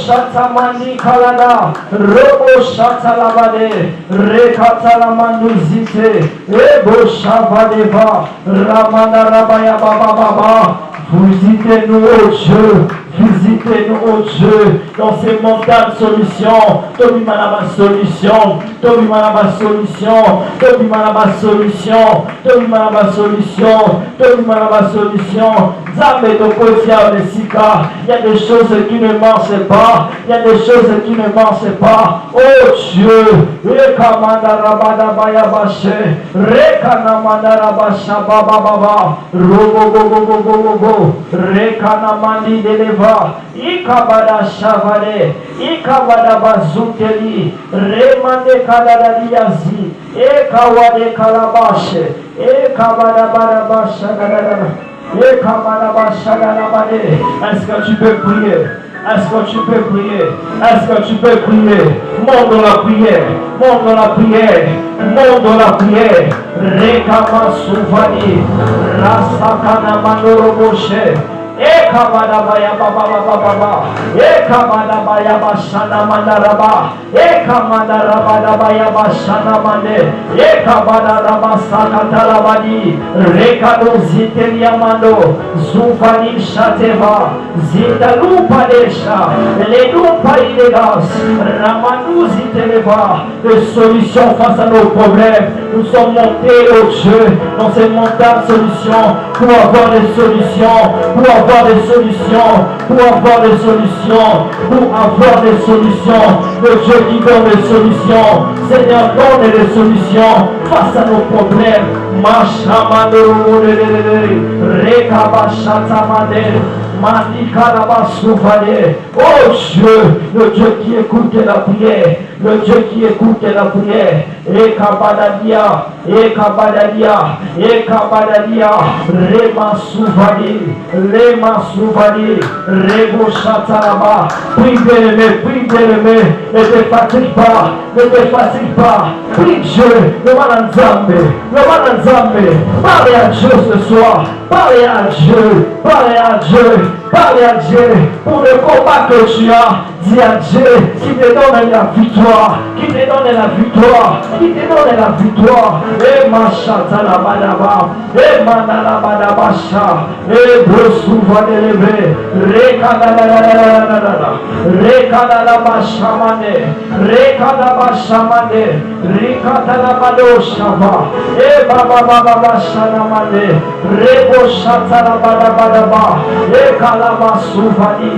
shatamani kalada, robo shatalabade, rekatalamanduzite, ebo shavadeva, ramana rabaya baba baba. Visitez-nous, ô Dieu. Visitez-nous, ô Dieu, dans ces montagnes solutions. Tobimanaba solution. Tobimanaba solution. Tobimanaba solution. Tobimanaba solution. Tobimanaba solution. Zame de Kotia de Sika. Il y a des choses qui ne marchent pas. Il y a des choses qui ne marchent pas. Oh Dieu. Rekamanda rabada bayabache. Rekanamanda rabasha baba baba. Robo bobo bobo bobo. Rekanamandi deleva. Ikabada shavale, ikabada bazuteli, remande kadadaliazi, ekawade kalabashe, ekabada barabasha gadadana, ekabada basha gadabade. Est-ce que tu peux prier? Est-ce que tu peux prier? Est-ce que tu peux prier? Monte dans la prière, monte dans la prière, monte dans la prière. Rekama souvani, rasakana mandoroboshe. Ekabada baya baba baba baba, ekabada baya bashana mandaraba, ekamanda rabada baya bashana mande, ekabada rabasa katalabadi, rekado zitelia mando, zufani shateva, zitalupa desha, ledupa ilegas, ramandu ziteleva, des solutions face à nos problèmes. Nous sommes montés au Dieu dans ces montagnes solutions pour avoir des solutions, pour avoir des solutions, pour avoir des solutions, pour avoir des solutions. Le Dieu qui donne des solutions, Seigneur, donne des solutions face à nos problèmes. Oh Dieu, le Dieu qui écoute la prière, le Dieu qui écoute la prière. Ekabadadia, Ekabadadia, Ekabadadia, Rema Souvani, Rebo Chatalaba. Prie bien-aimé, ne te fatigue pas, ne te fatigue pas. Prie Dieu, le Mananzambe, parlez à Dieu ce soir, parlez à Dieu, pour le combat que tu as. Dis à Dieu qui te donne la victoire, qui te donne la victoire. Et machata la badaba, et manala badabasha, et brosuva de levé, rekada la bashamane, rekada la badoshava, et baba bashanamane, reboshata la badabadaba, et kalabasuvani,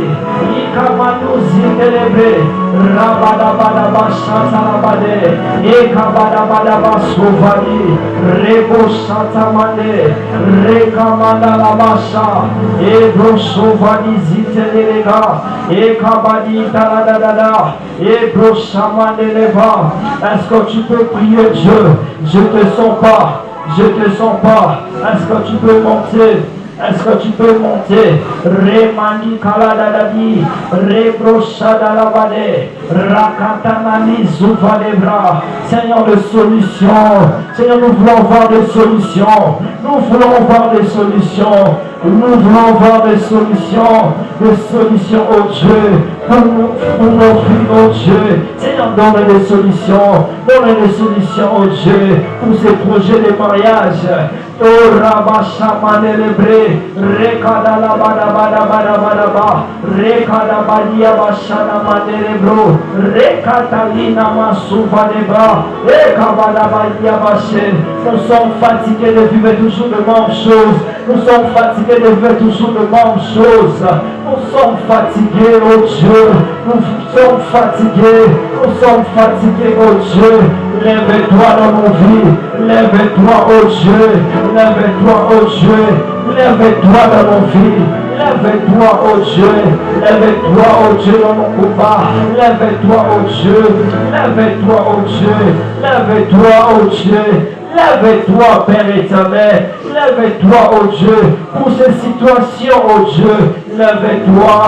ikamanu Eleve, Rabada Badaba Shatalabade, Ekabada Badaba Sovani, Rebo Shatamane, Rekamanda Labasha, Ebro Sovani Zitelega, Ekabadi Taladada, Ebro Shamane Leva. Est-ce que tu peux prier Dieu? Je te sens pas. Est-ce que tu peux monter? Est-ce que tu peux monter? Remani kaladadadi, rebroshadalabade, rakatamani zuvadebra. Seigneur de solutions, Seigneur, nous voulons voir des solutions. Nous voulons voir des solutions, oh Dieu, pour nos vies, oh Dieu. Seigneur, donne des solutions, oh Dieu, pour ces projets de mariage. Oh Rabashamanelebre, Rekada bada bada bada bada ba, Rekada badia bashana manelebro, Rekatalina masuva deba, Ekabada badia bashe. Nous sommes fatigués de vivre toujours de mêmes choses. Nous sommes fatigués de vivre toujours de mêmes choses. Nous sommes fatigués, oh Dieu. Nous sommes fatigués, oh Dieu. Lève-toi dans nos vies. Lève-toi, oh Dieu. Lève-toi, oh Dieu. Lève-toi dans nos vies. Lève-toi, oh Dieu. Lève-toi, oh Dieu, dans nos combats. Lève-toi, oh Dieu. Lève-toi, oh Dieu. Lève-toi, oh Dieu. Lève-toi, Père éternel. Lève-toi, oh Dieu, pour ces situations, oh Dieu. Lève-toi,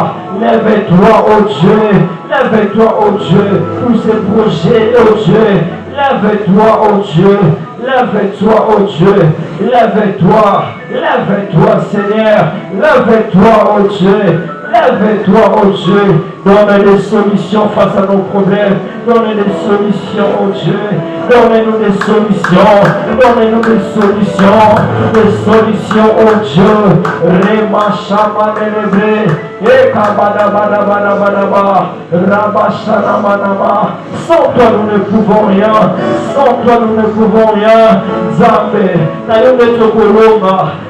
oh Dieu. Lève-toi, oh Dieu, pour ces projets, oh Dieu. Lève-toi, oh Dieu. Lève-toi, oh Dieu. Lève-toi, Seigneur. Lève-toi, oh Dieu. Lève-toi, oh Dieu. Donne des solutions face à nos problèmes. Donne des solutions, oh Dieu. Donnez-nous des solutions. Donnez-nous des solutions. Des solutions, oh Dieu. Rema Shama Nenebre. Sans toi nous ne pouvons rien. Sans toi nous ne pouvons rien. Zambé,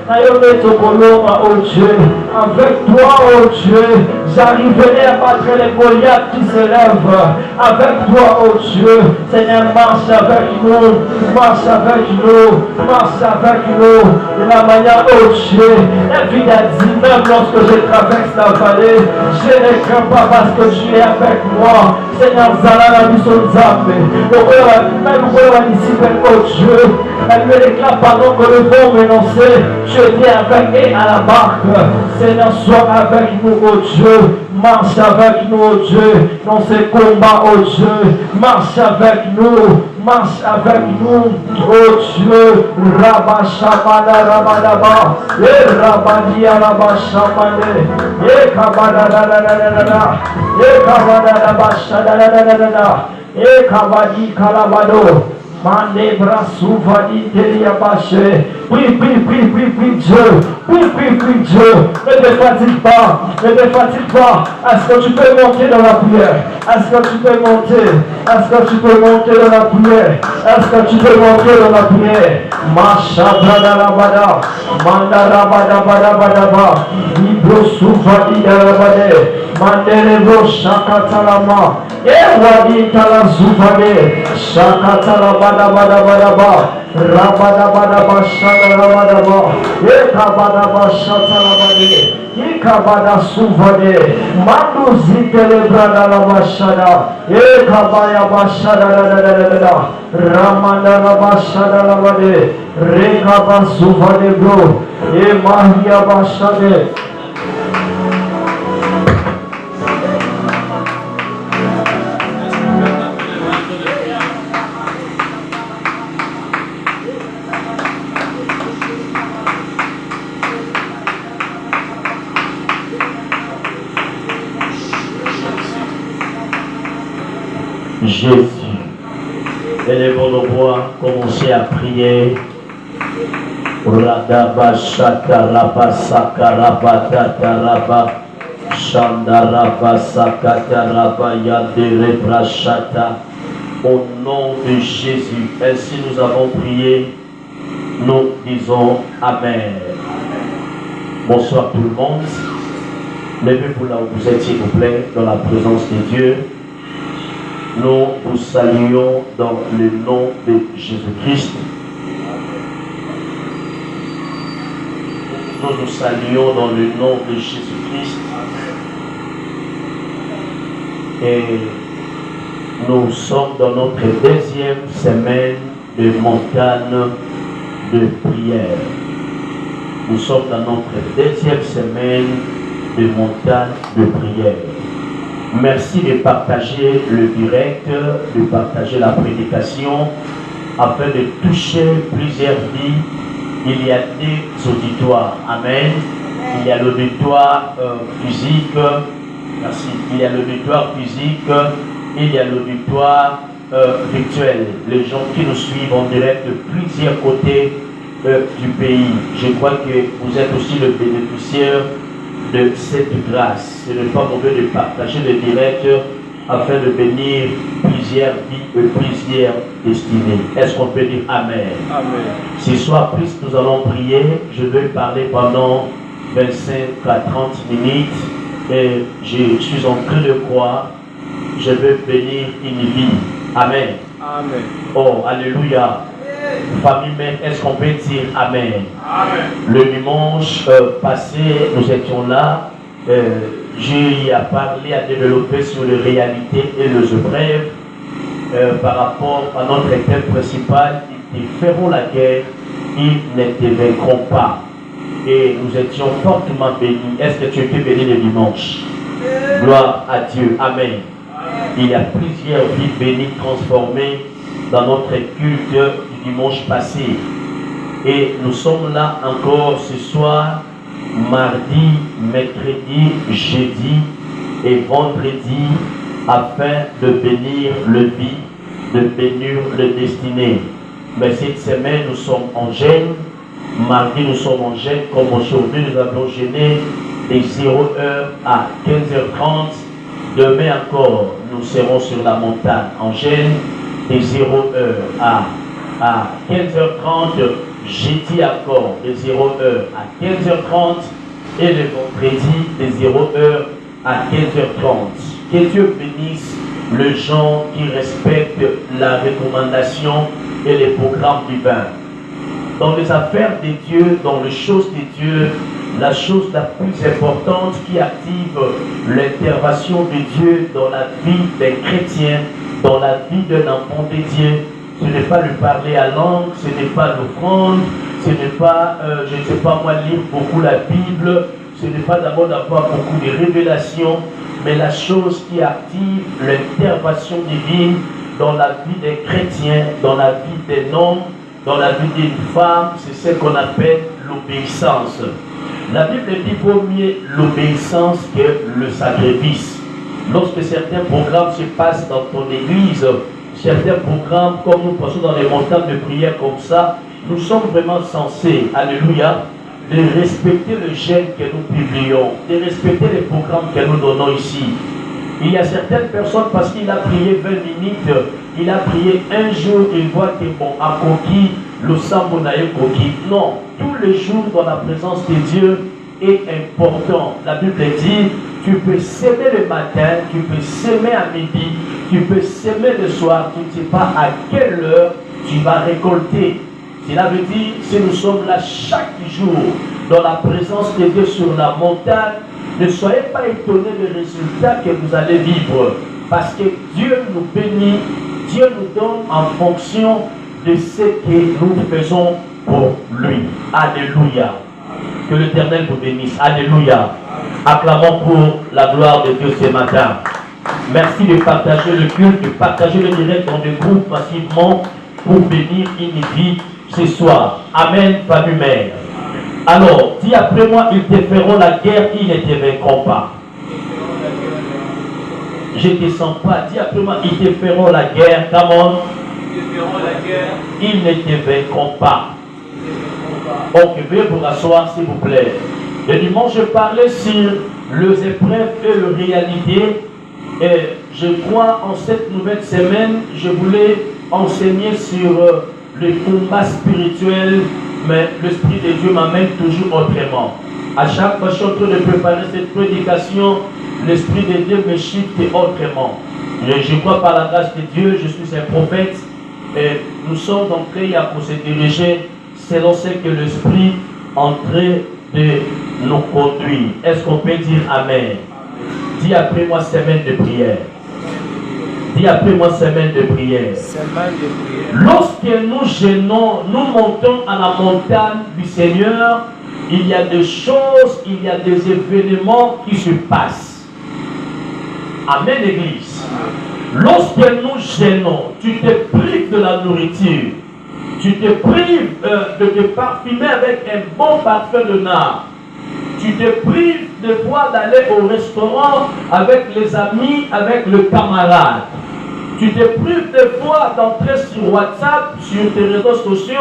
oh Dieu. Avec toi, oh Dieu, j'arriverai à battre les Goliaths qui se lèvent. Avec toi, oh Dieu, Seigneur, marche avec nous. Marche avec nous. Marche avec nous. De la manière, oh Dieu, la vie a dit, même lorsque je traverse la vallée, je ne crains pas parce que tu es avec moi. Seigneur, Zalala Bisonzambe, même oh Dieu, elle me déclare pendant que le vent m'énonçait, je viens avec et à la barque. Seigneur, sois avec nous, oh Dieu. Marche avec nous, oh Dieu, dans ces combats, oh Dieu. Marche avec nous, marche avec nous, oh Dieu. Rabba Shamana Ramadaba, et Rabadia Rabba Shamane, et Kabada et Kabada Rabba Shadada, et Kabadi Kalabado. Mande Brasuvadi Teriabache. Prie Dieu. Prie Dieu. Ne te fatigue pas. Est-ce que tu peux monter dans la prière? Est-ce que tu peux monter dans la prière? Masha Bradalabada. Mandarabada Badabadaba. Ibro Suvadi Darabade. Mandelebo Shakatalama. Ewadi Talazuvade. Shakatalama. Rabadabadaba Shadarabadaba Ekabadaba Shatarabade Ikabada Suvade Mandu Zitelebrada Labashada Ekabaya Bashada Ramanda Labashada Labade Rekaba Suvade Bro Emahia Bashade. Jésus, élevons nos voix, commencez à prier. Radaba Shakaraba Sakaraba Tataraba Shandaraba Sakataraba Yadere Brashata. Au nom de Jésus, ainsi nous avons prié, nous disons Amen. Bonsoir tout le monde. Levez-vous là où vous êtes, s'il vous plaît, dans la présence de Dieu. Nous vous saluons dans le nom de Jésus-Christ. Nous nous saluons dans le nom de Jésus-Christ. Et nous sommes dans notre deuxième semaine de montagne de prière. Nous sommes dans notre deuxième semaine de montagne de prière. Merci de partager le direct, de partager la prédication afin de toucher plusieurs vies. Il y a des auditoires. Amen. Il y a l'auditoire physique. Merci. Il y a l'auditoire physique. Il y a l'auditoire virtuel. Les gens qui nous suivent en direct de plusieurs côtés du pays. Je crois que vous êtes aussi le bénéficiaire de cette grâce. Ce n'est pas mauvais de partager le direct afin de bénir plusieurs vies et plusieurs destinées. Est-ce qu'on peut dire Amen? Amen. Ce soir, puisque nous allons prier, je vais parler pendant 25 à 30 minutes et je suis en train de croire, je vais bénir une vie. Amen. Amen. Oh, alléluia. Famille mère, est-ce qu'on peut dire Amen? Amen. Le dimanche passé, nous étions là. J'ai parlé, à développer sur les réalités et les épreuves par rapport à notre thème principal. Ils feront la guerre, ils ne te vaincront pas. Et nous étions fortement bénis. Est-ce que tu es béni le dimanche? Gloire à Dieu. Amen. Il y a plusieurs vies bénies transformées dans notre culte du dimanche passé. Et nous sommes là encore ce soir, mardi, mercredi, jeudi, et vendredi afin de bénir le vie, de bénir le destiné. Mais cette semaine, nous sommes en jeûne. Mardi, nous sommes en jeûne. Comme aujourd'hui, nous avons jeûné de 0h à 15h30. Demain encore, nous serons sur la montagne en jeûne de 0h à 15h30. Jeudi encore de 0h à 15h30. Et le vendredi de 0h à 15h30. Que Dieu bénisse les gens qui respectent la recommandation et les programmes divins. Dans les affaires de Dieu, dans les choses de Dieu, la chose la plus importante qui active l'intervention de Dieu dans la vie des chrétiens, dans la vie d'un enfant de Dieu, ce n'est pas lui parler à langue, ce n'est pas l'offrande, ce n'est pas, je ne sais pas moi, lire beaucoup la Bible, ce n'est pas d'abord d'avoir beaucoup de révélations, mais la chose qui active l'intervention divine dans la vie des chrétiens, dans la vie d'un homme, dans la vie d'une femme, c'est ce qu'on appelle l'obéissance. La Bible dit qu'il vaut mieux l'obéissance que le sacrifice. Lorsque certains programmes se passent dans ton église, certains programmes, comme nous passons dans les montagnes de prière comme ça, nous sommes vraiment censés, alléluia, de respecter le jeûne que nous publions, de respecter les programmes que nous donnons ici. Il y a certaines personnes, parce qu'il a prié 20 minutes, il a prié un jour, il voit que bon, à coquille, le sambonaïe coquille. Non, tous les jours dans la présence de Dieu est important. La Bible dit, tu peux s'aimer le matin, tu peux s'aimer à midi, tu peux s'aimer le soir, tu ne sais pas à quelle heure tu vas récolter. Cela veut dire, si nous sommes là chaque jour dans la présence de Dieu sur la montagne, ne soyez pas étonnés des résultats que vous allez vivre. Parce que Dieu nous bénit, Dieu nous donne en fonction de ce que nous faisons pour lui. Alléluia. Que l'Éternel vous bénisse. Alléluia. Acclamons pour la gloire de Dieu ce matin. Merci de partager le culte, de partager le direct dans des groupes massivement pour bénir une vie ce soir. Amen, famille mère. Alors, dis après moi, ils te feront la guerre, ils ne te vaincront pas. Je ne te sens pas. Dis après moi, ils te feront la guerre. Come on. Ils ne te vaincront pas. Ok, veuillez vous rasseoir, s'il vous plaît. Le dimanche, je parlais sur les épreuves et les réalités. Et je crois en cette nouvelle semaine, je voulais enseigner sur le combat spirituel, mais l'Esprit de Dieu m'amène toujours autrement. À chaque fois que je suis en train de préparer cette prédication, l'Esprit de Dieu me shift autrement. Je crois par la grâce de Dieu, je suis un prophète et nous sommes entrés pour se diriger selon ce que l'Esprit est en train de nous conduire. Est-ce qu'on peut dire Amen? Dis après moi semaine de prière. Dis après moi semaine de prière. Lorsque nous gênons, nous montons à la montagne du Seigneur, il y a des choses, il y a des événements qui se passent. Amen, Église. Lorsque nous gênons, tu te prives de la nourriture, tu te prives de te parfumer avec un bon parfum de nard. Tu te prives de fois d'aller au restaurant avec les amis, avec le camarade. Tu te prives de fois d'entrer sur WhatsApp, sur tes réseaux sociaux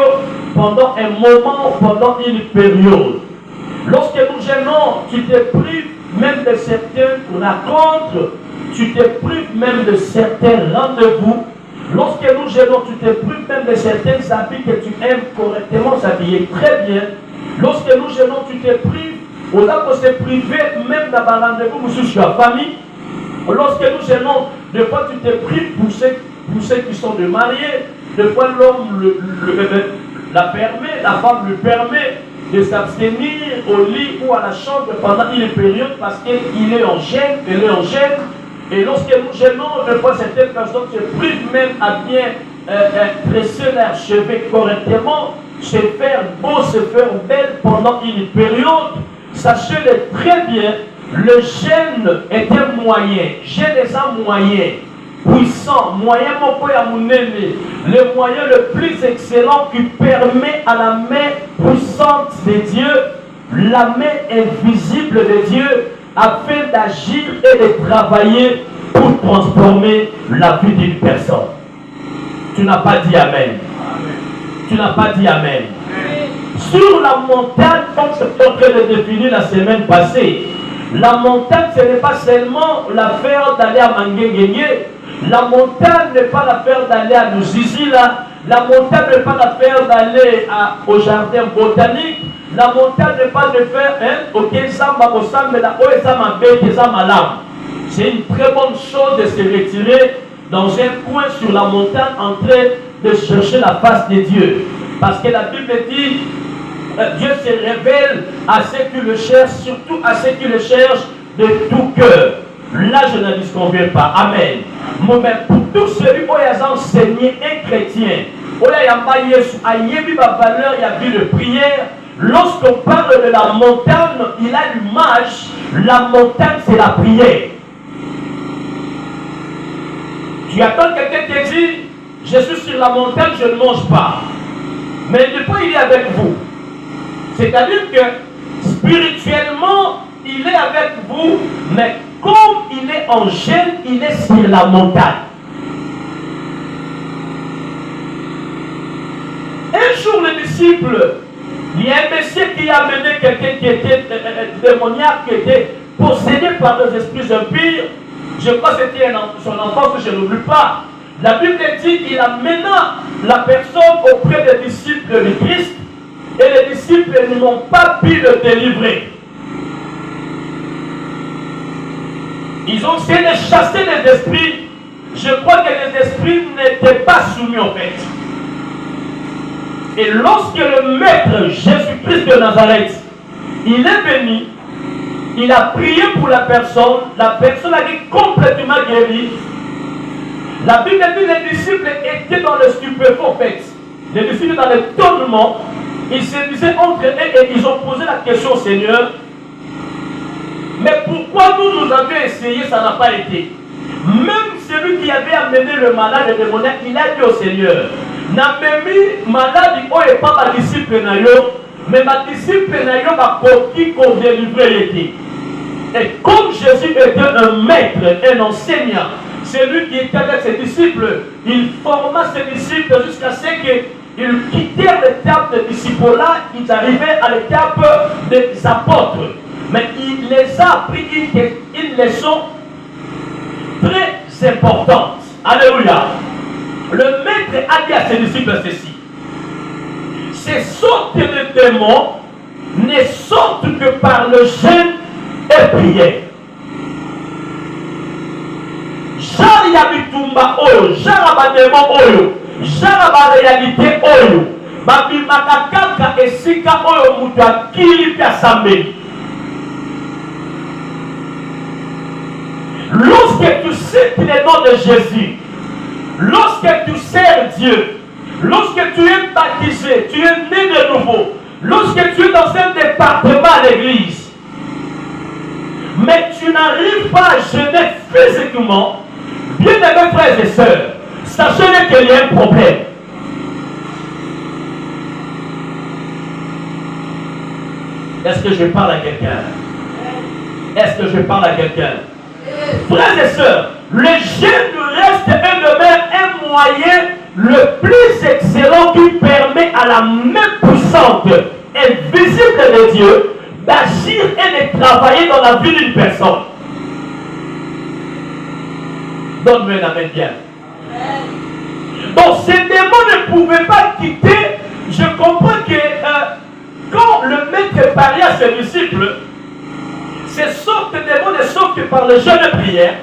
pendant un moment, pendant une période. Lorsque nous gênons, tu te prives même de certaines rencontres, tu te prives même de certains rendez-vous. Lorsque nous gênons, tu te prives même de certains habits que tu aimes correctement s'habiller très bien. Lorsque nous gênons, tu te prives. On a pour se priver même dans un rendez-vous sur la famille. Lorsque nous gênons, des fois tu te prives pour ceux qui sont de mariés. Des fois l'homme la permet, la femme lui permet de s'abstenir au lit ou à la chambre pendant une période parce qu'il est en gêne, elle est en gêne. Et lorsque nous gênons, des fois certaines personnes se privent même à bien tresser leurs cheveux correctement, se faire beau, se faire belle pendant une période. Sachez-le très bien, le jeûne est un moyen, jeûne est un moyen puissant, moyen le moyen le plus excellent qui permet à la main puissante de Dieu, la main invisible de Dieu, afin d'agir et de travailler pour transformer la vie d'une personne. Tu n'as pas dit Amen. Tu n'as pas dit Amen. Sur la montagne, comme je suis en train de définir la semaine passée, la montagne, ce n'est pas seulement l'affaire d'aller à Manguéguégué. La montagne n'est pas l'affaire d'aller à Nouzizila. La montagne n'est pas l'affaire d'aller au jardin botanique. La montagne n'est pas de faire c'est une très bonne chose de se retirer dans un coin sur la montagne en train de chercher la face de Dieu. Parce que la Bible dit, Dieu se révèle à ceux qui le cherchent, surtout à ceux qui le cherchent de tout cœur. Là, je ne disconviens pas. Amen. Mais pour tous ceux qui ont enseigné un chrétien, il y a valeur, il y a vu de prière. Lorsqu'on parle de la montagne, il a l'image. La montagne, c'est la prière. Tu attends quelqu'un qui dit, je suis sur la montagne, je ne mange pas. Mais depuis, il est avec vous. C'est-à-dire que spirituellement, il est avec vous, mais comme il est en jeûne, il est sur la montagne. Un jour, les disciples, il y a un monsieur qui a amené quelqu'un qui était démoniaque, qui était possédé par des esprits impurs. Je crois que c'était son enfant, que je n'oublie pas. La Bible dit qu'il amena la personne auprès des disciples de Christ et les disciples n'ont pas pu le délivrer. Ils ont essayé de chasser les esprits. Je crois que les esprits n'étaient pas soumis en fait. Et lorsque le maître Jésus-Christ de Nazareth, il est venu, il a prié pour la personne a été complètement guérie. La Bible dit que les disciples étaient dans le stupéfait en fait. Les disciples dans l'étonnement, ils se disaient entre eux et ils ont posé la question au Seigneur. Mais pourquoi nous avions essayé, ça n'a pas été. Même celui qui avait amené le malade et le démoniaque, il a dit au Seigneur, n'a même mis malade, il n'est pas ma disciple, mais ma disciple va porter qu'on délivrer. Et comme Jésus était un maître, un enseignant, celui qui était avec ses disciples, il forma ses disciples jusqu'à ce qu'ils quittèrent l'étape de disciples-là, ils arrivaient à l'étape des apôtres. Mais il les a appris une leçon très importante. Alléluia. Le maître a dit à ses disciples ceci. Ces sortes de démons ne sortent que par le jeûne et prière. Jari ya bitumba oyo, jara ba démon oyo, jara ba réalité oyo, ba bimaka kaka esika oyo mutu akili pia sambeli. Lorsque tu cites le nom de Jésus, lorsque tu sers Dieu, lorsque tu es baptisé, tu es né de nouveau, lorsque tu es dans un département à l'église, mais tu n'arrives pas à jeûner physiquement, bien aimés frères et sœurs, sachez qu'il y a un problème. Est-ce que je parle à quelqu'un? Est-ce que je parle à quelqu'un? Frères et sœurs, le jeûne reste et demeure un moyen le plus excellent qui permet à la main puissante et visible de Dieu d'agir et de travailler dans la vie d'une personne. Donne-moi un amen bien. Donc ces démons ne pouvaient pas quitter. Je comprends que quand le maître parlait à ses disciples, ces sortes de démons ne sortent que par le jeûne de prière.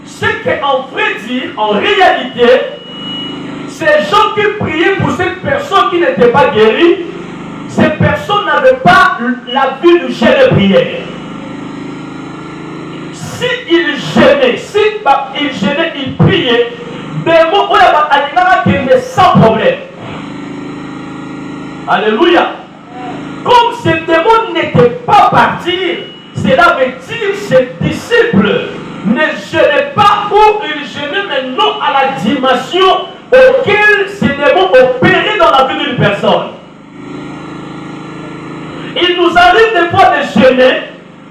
C'est qu'en vrai dire, en réalité, ces gens qui priaient pour cette personne qui n'était pas guérie, ces personnes n'avaient pas la vue du jeûne de prière. Si ils jeûnaient, ils priaient, démons allaient sans problème. Alléluia. Comme ces démons n'étaient pas partis, cela veut dire que ces disciples ne jeûnaient pas où ils jeûnaient, mais non à la dimension auquel ces démons opéraient dans la vie d'une personne. Il nous arrive des fois de jeûner,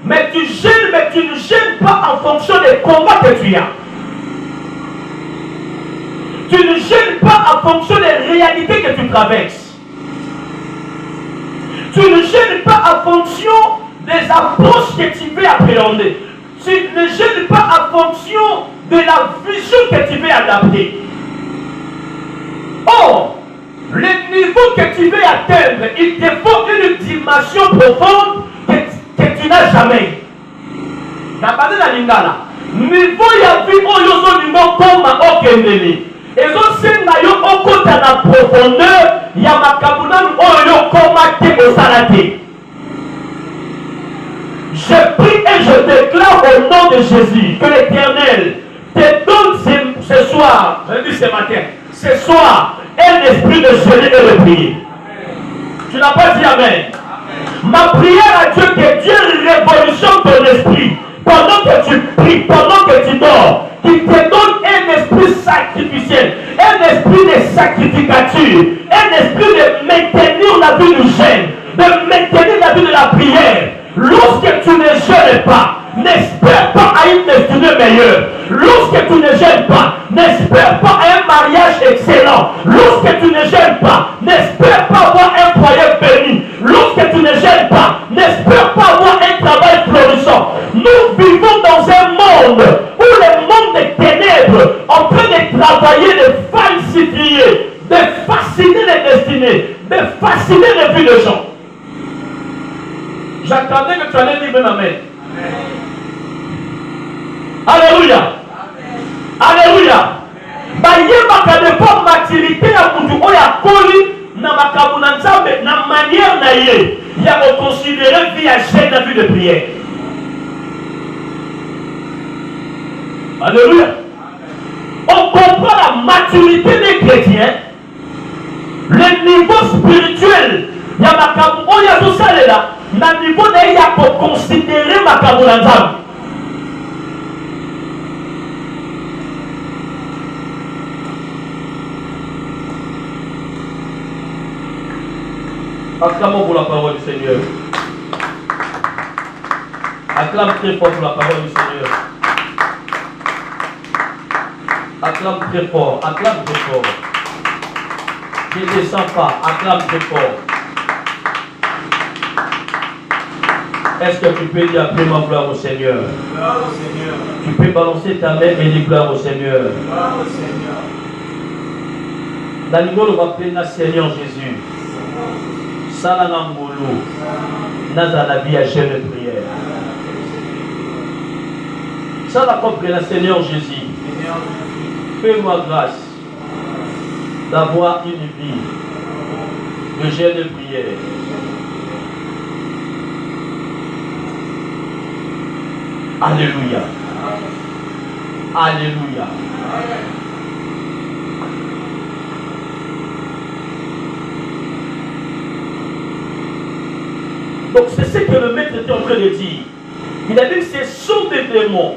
Mais tu gênes, mais tu ne gênes pas en fonction des combats que tu as. Tu ne gênes pas en fonction des réalités que tu traverses. Tu ne gênes pas en fonction des approches que tu veux appréhender. Tu ne gênes pas en fonction de la vision que tu veux adapter. Or, le niveau que tu veux atteindre, il te faut une dimension profonde que tu n'as jamais. N'abandonne la lingala. Niveau ya vie oyozo niveau koma okendeli. Ezo senga yo okota na profondeur ya makabunani oyo koma te osalate. Je prie et je déclare au nom de Jésus que l'Éternel te donne ce soir, je dis ce matin, ce soir, un esprit de jeûner et de prier. Tu n'as pas dit amen. Ma prière à Dieu, que Dieu révolutionne ton esprit pendant que tu pries, pendant que tu dors, qu'il te donne un esprit sacrificiel, un esprit de sacrificature, un esprit de maintenir la vie du jeûne, de maintenir la vie de la prière. Lorsque tu ne jeûnes pas, n'espère pas à une destinée meilleure. Lorsque tu ne jeûnes pas, n'espère pas à un mariage excellent. Lorsque tu ne jeûnes pas, n'espère pas avoir un foyer béni. Lorsque tu ne jeûnes pas, n'espère pas avoir un travail florissant. Nous vivons dans un monde où le monde des ténèbres en train de travailler, de falsifier, de fasciner les destinées, de fasciner les vies de gens. J'attendais que tu allais dire même amen. Alléluia. Alléluia. Bayeba de pas maturité ya mutu oya koli na makabu na nzambe na manière na ye ya considérer vie à jeûne na vie de prière. Alléluia. On comprend la maturité des chrétiens, le niveau spirituel ya makabu oya zosalela na niveau na ya considérer makabu na nzambe. Acclamons pour la parole du Seigneur. Acclame très fort pour la parole du Seigneur. Acclame très fort, acclame très fort. Ne descends pas, acclame très fort. Est-ce que tu peux dire vraiment gloire au Seigneur? Gloire au Seigneur. Tu peux balancer ta main et dire gloire au Seigneur. Gloire au Seigneur. Dans le monde, on va appeler le Seigneur Jésus. Salana Mbolo, Nazanabi à jeûne de prière. Ça la compris le Seigneur Jésus. Fais-moi grâce d'avoir une vie de jeûne de prière. Alléluia. Alléluia. Donc c'est ce que le maître était en train de dire. Il a dit que ces sont des démons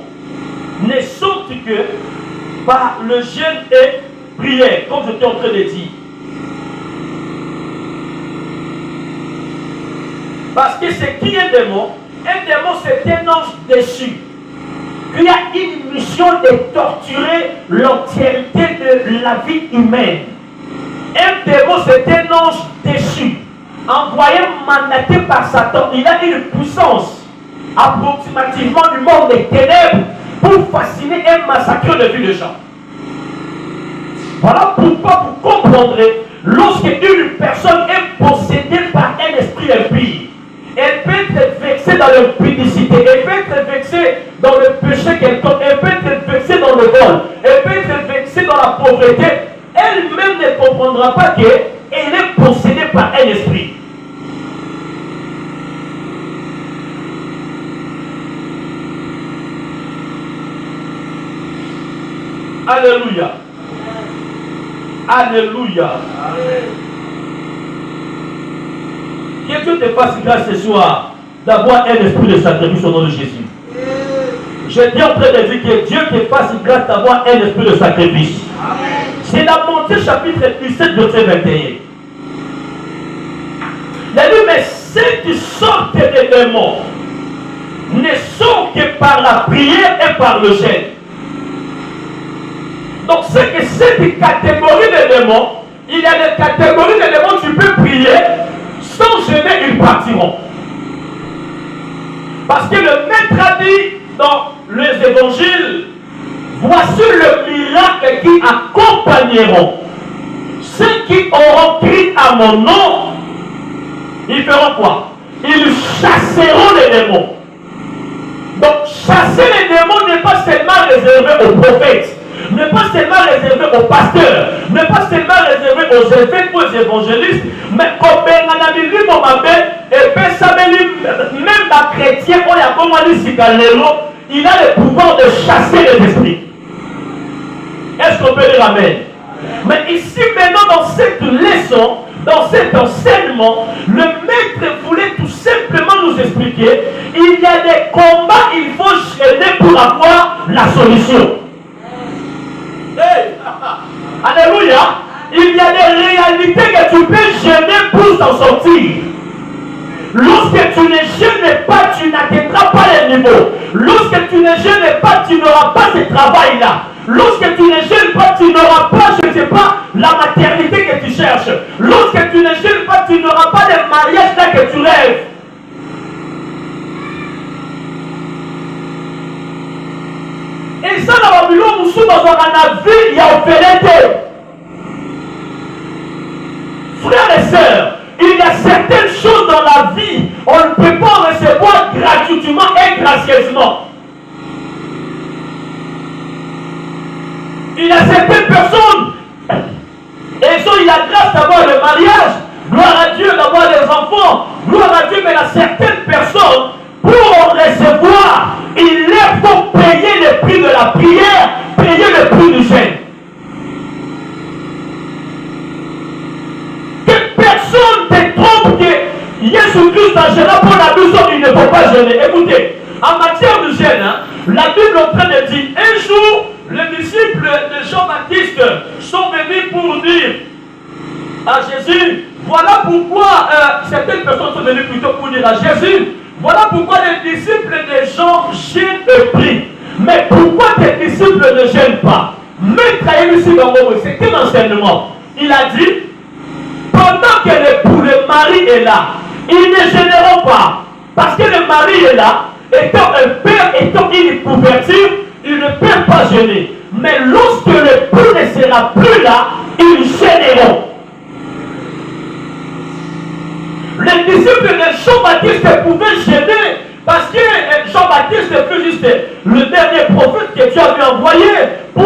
ne sortent que par le jeûne et prière, comme j'étais en train de dire. Parce que c'est qui un démon? Un démon, c'est un ange déchu qui a une mission de torturer l'entièreté de la vie humaine. Un démon, c'est un ange déchu, envoyé, mandaté par Satan. Il a une puissance approximativement du monde des ténèbres pour fasciner et massacrer la vie de gens. Voilà pourquoi vous comprendrez, lorsque une personne est possédée par un esprit impie, elle peut être vexée dans l'impudicité, elle peut être vexée dans le péché qu'elle commet, elle peut être vexée dans le vol, elle peut être vexée dans la pauvreté. Elle-même ne comprendra pas qu'elle est possédée par un esprit. Alléluia. Alléluia. Que Dieu te fasse grâce ce soir d'avoir un esprit de sacrifice au nom de Jésus. Je dis en train de dire que Dieu te fasse grâce d'avoir un esprit de sacrifice. C'est dans Matthieu chapitre 17, verset 21. Il a dit, mais ceux qui sortent des démons ne sont que par la prière et par le jeûne. Donc c'est que cette catégorie de démons, il y a des catégories de démons, tu peux prier, sans jeûner, ils partiront. Parce que le maître a dit dans les évangiles, voici le miracle qui accompagneront ceux qui auront crié à mon nom. Ils feront quoi? Ils chasseront les démons. Donc chasser les démons n'est pas seulement réservé aux prophètes, n'est pas seulement réservé aux pasteurs, n'est pas seulement réservé aux évêques, aux évangélistes, mais comme même un chrétien, il a le pouvoir de chasser les esprits. Est-ce qu'on peut dire amen? Mais ici maintenant dans cette leçon, dans cet enseignement, le maître voulait tout simplement nous expliquer, il y a des combats, il faut gêner pour avoir la solution. Hey. Alléluia. Il y a des réalités que tu peux gêner pour s'en sortir. Lorsque tu ne gênes pas, tu n'atteindras pas les niveaux. Lorsque tu ne gênes pas, tu n'auras pas ce travail-là. Lorsque tu ne gênes pas, tu n'auras pas, je ne sais pas, la maternité que tu cherches. Lorsque tu ne gênes pas, tu n'auras pas le mariage là que tu rêves. Et ça, dans la Bible, nous sommes dans un vie, il y a un pénétré. Frères et sœurs, il y a certaines choses dans la vie, on ne peut pas recevoir gratuitement et gracieusement. Il y a certaines personnes, elles ont eu la grâce d'avoir le mariage, gloire à Dieu d'avoir des enfants, gloire à Dieu, mais il y a certaines personnes, pour en recevoir, il leur faut payer le prix de la prière, payer le prix du jeûne. Que personne ne te trompe que Jésus-Christ en gênant pour la mission, il ne faut pas gêner. Écoutez, en matière de jeûne, la Bible est en train de dire, un jour, les disciples de Jean-Baptiste sont venus pour dire à Jésus, voilà pourquoi certaines personnes sont venues plutôt pour dire à Jésus, voilà pourquoi les disciples de Jean gênent et prient. Mais pourquoi tes disciples ne gênent pas? Maître ici dans c'est un enseignement. Il a dit, pendant que le mari est là, ils ne gêneront pas. Parce que le mari est là, étant un père, étant une couverture, il ne peut pas gêner. Mais lorsque l'époux ne sera plus là, ils gêneront. Les disciples de Jean-Baptiste pouvaient gêner parce que Jean-Baptiste fut juste le dernier prophète que Dieu avait envoyé pour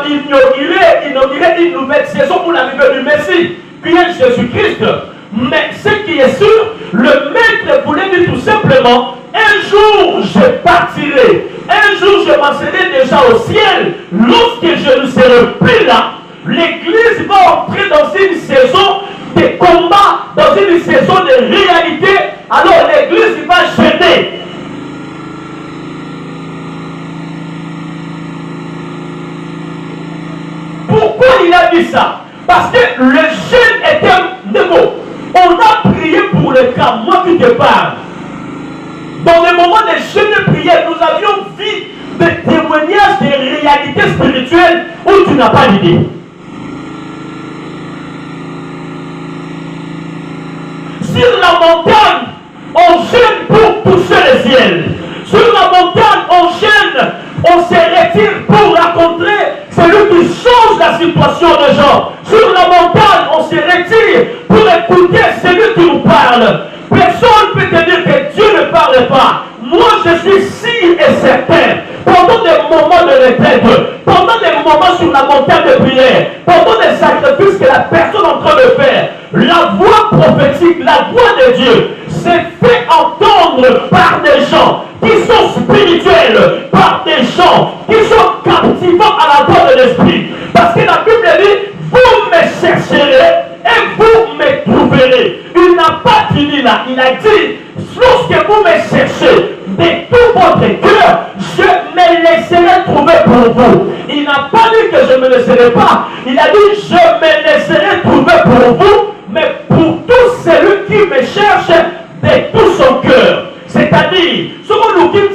inaugurer une nouvelle saison pour l'arrivée du Messie, qui est Jésus-Christ. Mais ce qui est sûr, le maître voulait dire tout simplement, un jour je partirai, un jour je m'en serai déjà au ciel, lorsque je ne serai plus là, l'église va entrer dans une saison de combat, dans une saison de réalité, alors l'église va gêner. Pourquoi il a dit ça? Parce que le jeûne est un démon. On a prié pour le cas, moi qui te parle. Dans le moment de jeûne et prière, nous avions vu des témoignages des réalités spirituelles où tu n'as pas d'idée. Sur la montagne, on jeûne pour toucher le ciel. Sur la montagne, on jeûne, on se retire pour rencontrer celui qui change la situation des gens. Sur la montagne, on se retire pour écouter celui qui nous parle. Personne ne peut te dire que Dieu ne parle pas. Moi, je suis sûr et certain, pendant des moments de retraite, pendant des moments sur la montagne de prière, pendant des sacrifices que la personne est en train de faire, la voix prophétique, la voix de Dieu s'est fait entendre par des gens qui sont spirituels, par des gens qui sont captivants à la voix de l'esprit. Parce que la Bible dit, vous me chercherez et vous me trouverez. Il n'a pas fini là, il a dit, lorsque vous me cherchez de tout votre cœur, je me laisserai trouver pour vous. Il n'a pas dit que je ne me laisserai pas, il a dit, je me laisserai trouver pour vous, mais pour tout celui qui me cherche de tout son cœur. C'est-à-dire, ce que nous qui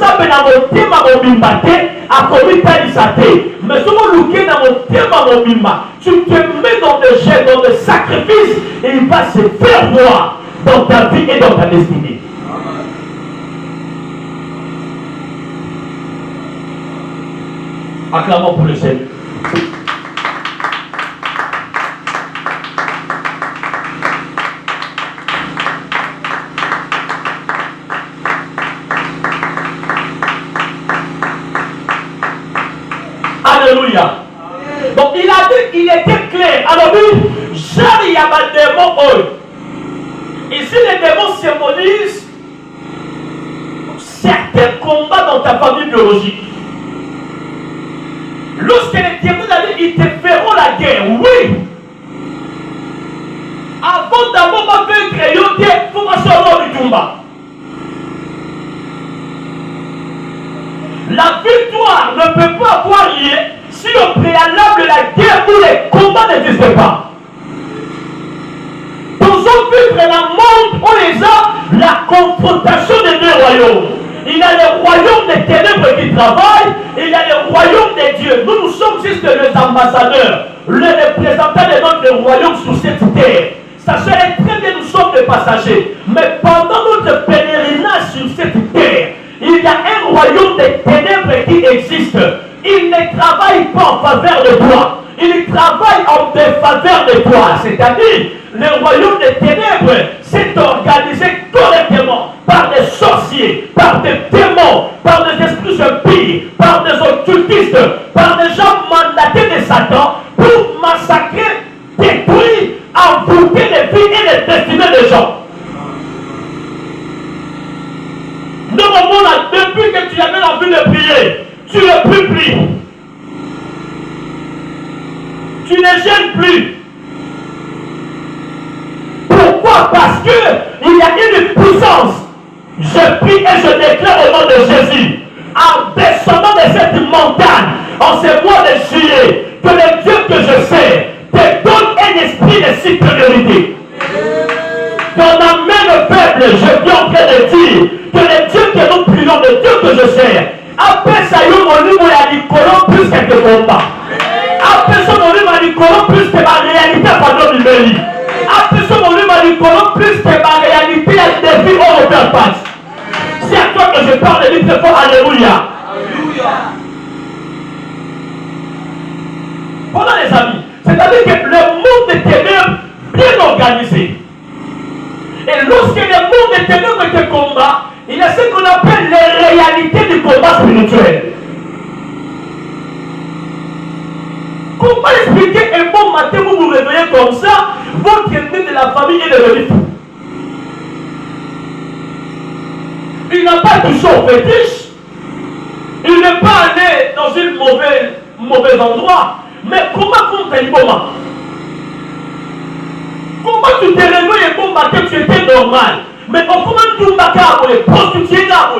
motema mobimba te akomitalisa te. Mais si on luke na motema mobimba, tu te mets dans des jets, dans des sacrifices, et il va se faire voir dans ta vie et dans ta destinée. Acclamons pour le Seigneur. Alléluia. Donc il a dit, il était clair. Alors lui, genre il y a des démons. Ici les démons symbolisent certains combats dans ta famille biologique. Lorsque les démons disent, ils te feront la guerre. Oui. Avant d'abord vaincre, il faut s'asseoir du combat. La victoire ne peut pas avoir lieu si au préalable la guerre ou les combats n'existent pas. Nous sommes vivre dans un monde où les gens, la confrontation des deux royaumes. Il y a le royaume des ténèbres qui travaillent, et il y a le royaume des dieux. Nous sommes juste les ambassadeurs, les représentants de notre royaume sur cette terre. Ça serait très bien, nous sommes des passagers. Mais pendant notre pèlerinage sur cette terre, il y a un royaume des ténèbres qui existe. Il ne travaille pas en faveur de toi. Il travaille en défaveur de toi. C'est-à-dire, le royaume des ténèbres s'est organisé correctement par des sorciers, par des démons, par des esprits impies, par des occultistes, par des gens mandatés de Satan pour massacrer, détruire, envoûter les vies et les destinées des gens. Normalement, depuis que tu avais envie de prier, tu ne pries plus. Tu ne gênes plus. Pourquoi? Parce que il y a une puissance. Je prie et je déclare au nom de Jésus, en descendant de cette montagne, en ce mois de juillet, que le Dieu que je sais te donne un esprit de supériorité. Dans ma main faible, je suis en train de dire que le Dieu que nous prions, le Dieu que je sais, après ça, il y a mon niveau à l'icône plus que le combat. Après ça, mon niveau à l'icône plus que ma réalité pendant le pays. Après ça, mon niveau à l'icône plus que ma réalité à défi hors de passe. C'est à toi que je parle de l'île fort. Alléluia. Voilà les amis. C'est-à-dire que le monde des ténèbres bien organisé. Et lorsque le monde des ténèbres est un combat, il y a ce qu'on appelle les réalités du combat spirituel. Comment expliquer un bon matin vous vous réveillez comme ça, votre ennemi de la famille est devenu fou? Il n'a pas touché au fétiche, il n'est pas allé dans un mauvais endroit, mais comment compte un bon matin? Comment tu te réveilles un bon matin, tu étais normal? Mais comment tu m'as les prostituées là?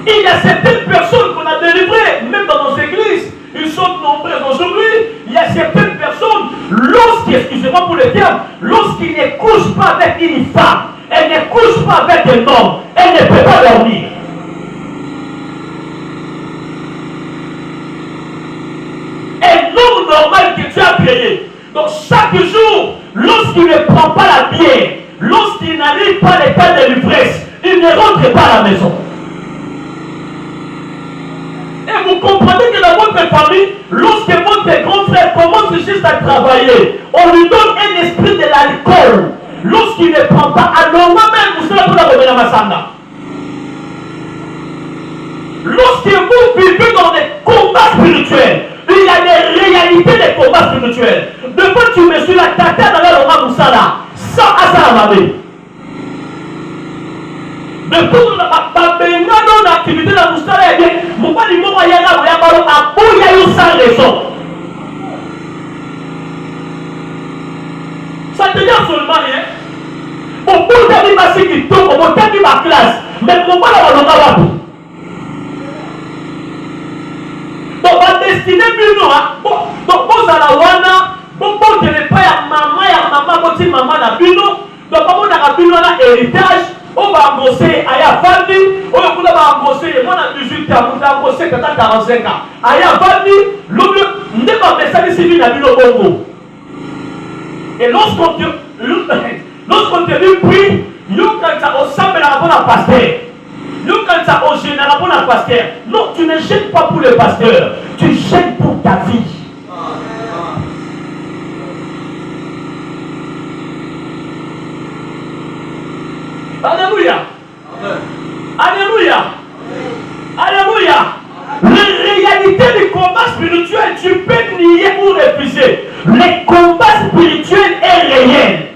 Il y a certaines personnes qu'on a délivrées, même dans nos églises, ils sont nombreux aujourd'hui. Il y a certaines personnes, excusez-moi pour le terme, lorsqu'ils ne couchent pas avec une femme, elle ne couche pas avec un homme, elle ne peut pas dormir. Un homme normal que tu as créé. Donc chaque jour, lorsqu'il ne prend pas la bière, lorsqu'il n'arrive pas à l'état de l'ivresse, il ne rentre pas à la maison. Et vous comprenez que dans votre famille, lorsque votre grand frère commence juste à travailler, on lui donne un esprit de l'alcool. Lorsqu'il ne prend pas, alors moi-même, vous savez pour la revenir à Massanda. Lorsque vous vivez dans des combats spirituels, il y a des réalités des combats spirituels. De fois tu me suis la tata dans la Lora Moussala, sans Asalamabé. De fois on a l'activité de la Moussala, et bien, mon père dit, moi, il y a là, il y a sans raison. Ça te dit absolument rien. Au bout de l'image qui tombe, au bout de ma classe, mais mon père, on a pas. Donc, la destinée, donc, vous à la wana, vous ne pas à maman, maman, maman, la bino, donc, on a un héritage, on On va embosser, Aya Fandi, on va embosser, on a 18 ans, on a embosser, 45 ans. Aya Fandi, l'homme n'est pas message civil à Bilo Bongo. Et lorsqu'on te dit prie, nous quand ça ressemble à la bonne pasteur. Nous quand ça au gêne à la bonne pasteur. Non, tu ne gênes pas pour le pasteur, tu gênes pour ta vie. Alléluia. Alléluia. Alléluia. La réalité du combat spirituel, tu peux nier ou refuser. Le combat spirituel est réel.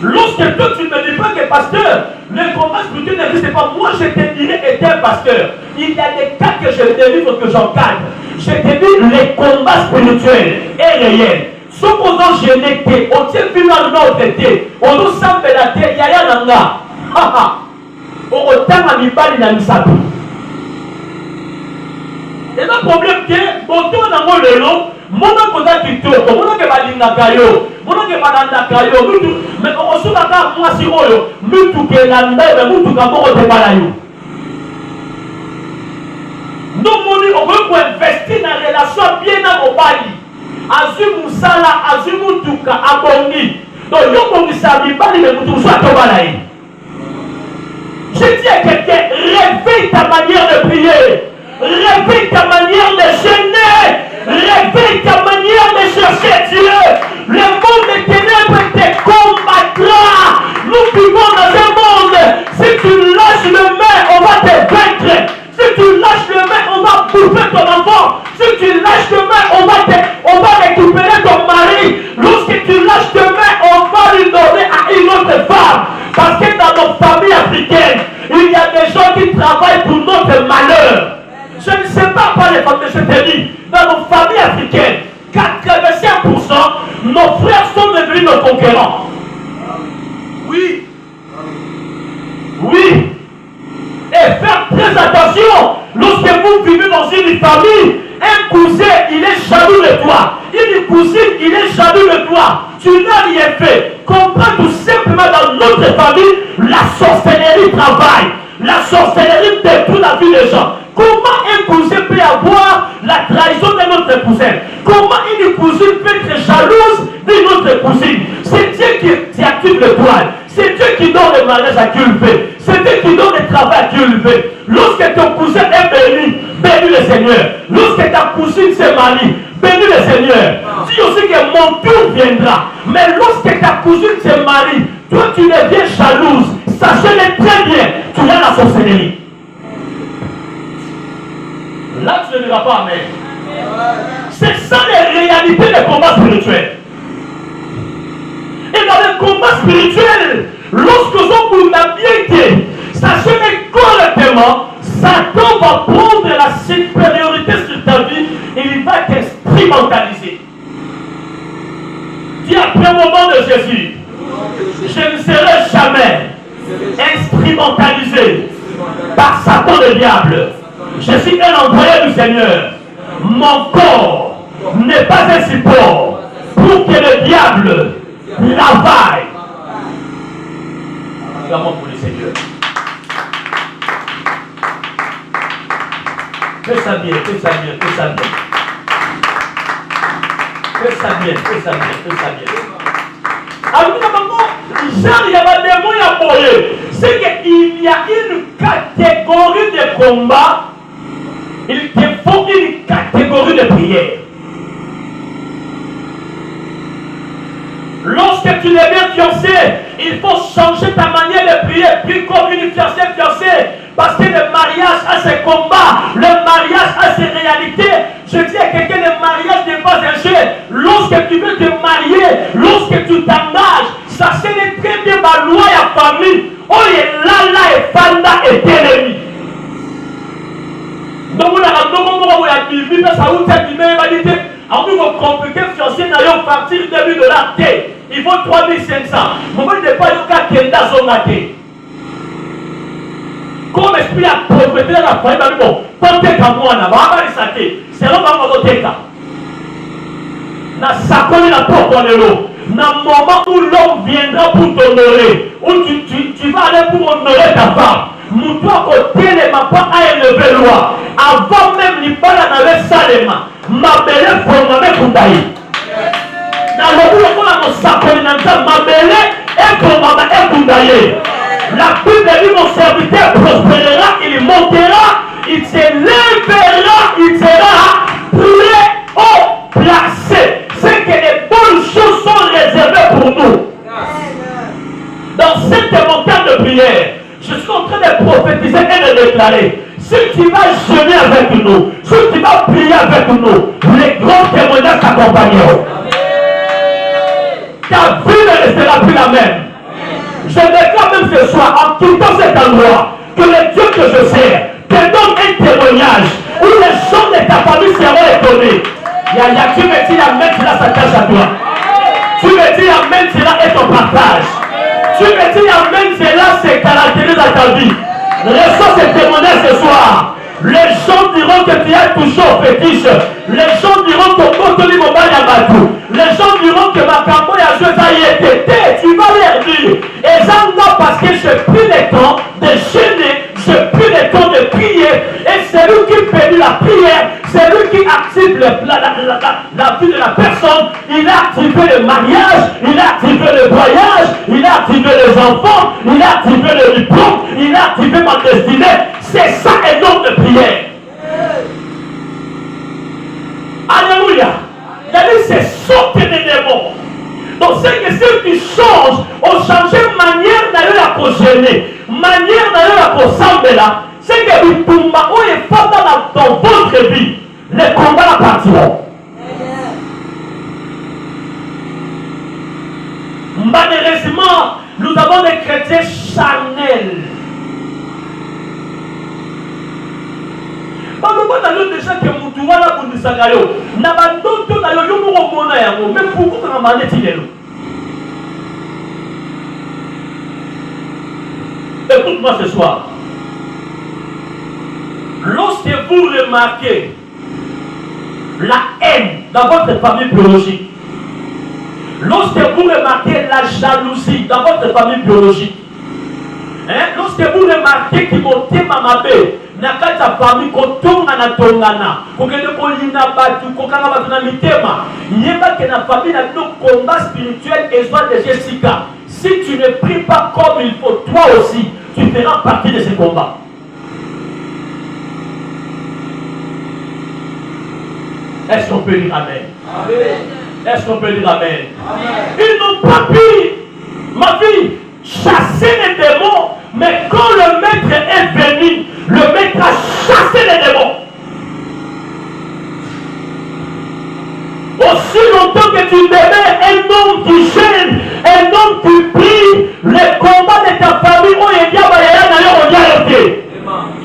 Lorsque toi tu ne me dis pas que pasteur, le combat spirituel n'existe pas, moi je te dirais être un pasteur. Il y a des cas que je délivre, que j'encadre. Je te dis, le combat spirituel est réel. Ce qu'on a gêné, on tient finalement notre été, on nous semble la terre, il y a rien en là. On retient à l'ibali dans le sapi. Et le problème que, quand on a le long, mon oncle a dit tout, mon oncle va dire Nakayo, mon oncle va dire Nakayo, mais on se l'a dit, moi si on nous tout que la mer, mais nous tout qu'à mort de Balayo. Nous, on veut investir dans la relation bien à mon bali. Azumu Sala, Azumu Tuka, Abondi. Donc, nous, on s'habille pas, mais nous soit au balaye. Je dis à quelqu'un, réveille ta manière de prier. Réveille ta manière de gêner. Réveille ta manière de chercher Dieu. Le monde des ténèbres te combattra. Nous vivons dans un monde. Si tu lâches le main, on va te vaincre. Si tu lâches le main, on va bouffer ton enfant. Si tu lâches le main, on va récupérer ton mari. Lorsque tu lâches le main, on va lui donner à une autre femme. Parce que dans nos familles africaines, il y a des gens qui travaillent pour notre malheur. Je ne sais pas par les familles, je te dis, dans nos familles africaines, 85%, nos frères sont devenus nos concurrents. Oui. Oui. Et faire très attention, lorsque vous vivez dans une famille, un cousin, il est jaloux de toi. Une cousine, il est jaloux de toi. Tu n'as rien fait. Comprends tout simplement dans notre famille, la sorcellerie travaille. La sorcellerie détruit la vie des gens. Comment un cousin peut avoir la trahison de notre cousin? Comment une cousine peut être jalouse d'une autre cousine? C'est Dieu qui active l'étoile. C'est Dieu qui donne le mariage à qui il veut. C'est Dieu qui donne le travail à qui il veut. Lorsque ton cousin est béni, bénis le Seigneur. Lorsque ta cousine se marie, bénis le Seigneur. Dis aussi que mon tour viendra. Mais lorsque ta cousine se marie, toi tu deviens jalouse. Sachez-le très bien, tu as la sorcellerie. Là tu ne diras pas amen. C'est ça les réalités des combats spirituels. Et dans le combat spirituel, lorsque vous l'avez bien été, sachez correctement, Satan va prendre la supériorité sur ta vie et il va t'instrumentaliser. Dis après le moment de Jésus, je ne serai jamais instrumentalisé par Satan le diable. Je suis un envoyé du Seigneur. Mon corps n'est pas un support pour que le diable travaille. Acclamons pour le Seigneur. Fais ça bien, fais ça bien, fais ça bien. Fais ça bien, fais ça bien, fais ça bien. Alors, il y a des démons à boyer. C'est qu'il y a une catégorie de combat. Il te faut une catégorie de prière. Lorsque tu deviens fiancé, il faut changer ta manière de prier, puis comme une fiancée. Parce que le mariage a ses combats, le mariage a ses réalités. Je dis à quelqu'un, le mariage n'est pas un jeu. Lorsque tu veux te marier, lorsque tu t'engages, sachez très bien ma loi et la famille. Oh, et là, et Fanda et Télémi. Donc, on a un Bible, ça vous fait du même validé. En plus, vous compliquez, fiancé, n'ayons partir $2 000. Il faut 3500. Vous ne pouvez pas le cas qui est dans son athée. Comme esprit a propriété de la famille, bon, tant que moi, on a pas les satés. C'est là qu'on va voter. Na sakoli na poko lelo. Dans le moment où l'homme viendra pour t'honorer, où tu vas aller pour honorer ta femme, Moutoua côté les mapas a élevé loi. Avant même l'Ibala n'avait Salema, ma belle programmée pour tailler. Dans le bout de la Mosakolinanta, ma belle est programmée pour tailler. La Bible dit mon serviteur prospérera, il montera, il s'élèvera, il sera très haut placé. C'est que les bonnes choses sont réservées pour nous. Dans cette montagne de prière, je suis en train de prophétiser et de déclarer. Si tu vas jeûner avec nous, si tu vas prier avec nous, les grands témoignages t'accompagneront. Ta vie ne restera plus la même. Je déclare même ce soir, en quittant cet endroit, que le Dieu que je sers te donne un témoignage où les gens de ta famille seront étonnés. Yaya, tu me dis amen, cela s'attache à toi. Tu me dis amen, cela est ton partage. Tu me dis amen, cela se caractérise à ta vie. Reçois ce témoignage ce soir. Les gens diront que tu as touché au fétiche. Les gens diront que tu as les gens diront que ma campagne a joué ça y était. Tu vas leur dire. Et ça, non, parce que j'ai pris le temps de gêner, j'ai pris le temps de prier. Et c'est lui qui bénit la prière. C'est lui qui active la vie de la personne. Il a activé le mariage, il a activé le voyage, il a activé les enfants, il a activé le diplôme, il a activé ma destinée. C'est ça un homme de prière. Alléluia. Il a dit c'est sortir des démons. Donc c'est que si tu changes, on change manière d'aller la cautionner, manière d'aller la consommer là, c'est que le combat où est pas dans votre vie, les combats la partiront. Malheureusement, nous avons des chrétiens charnels. Déjà que Moutoua là pour nous sagayo, n'a pas d'autre d'ailleurs nous remonons à vous, mais pourquoi on a demandé Tinelo? Écoute-moi ce soir. Lorsque vous remarquez la haine dans votre famille biologique, lorsque vous remarquez la jalousie dans votre famille biologique, lorsque vous remarquez qu'il monte mamabé, nakata famille kotonga na tongana kokende kolina batu kokanga batu na mitema yeba que na famille na no combat spirituel et soit de Jessica. Si tu ne pries pas comme il faut, toi aussi tu feras partie de ces combats. Est-ce qu'on peut dire amen? Amen. Est-ce qu'on peut dire amen? Amen. Ils n'ont pas pu, ma fille, chasser les démons, mais quand le maître est venu, le maître a chassé les démons. Aussi longtemps que tu demeures un homme qui gêne, un homme qui prie, les combats de ta famille,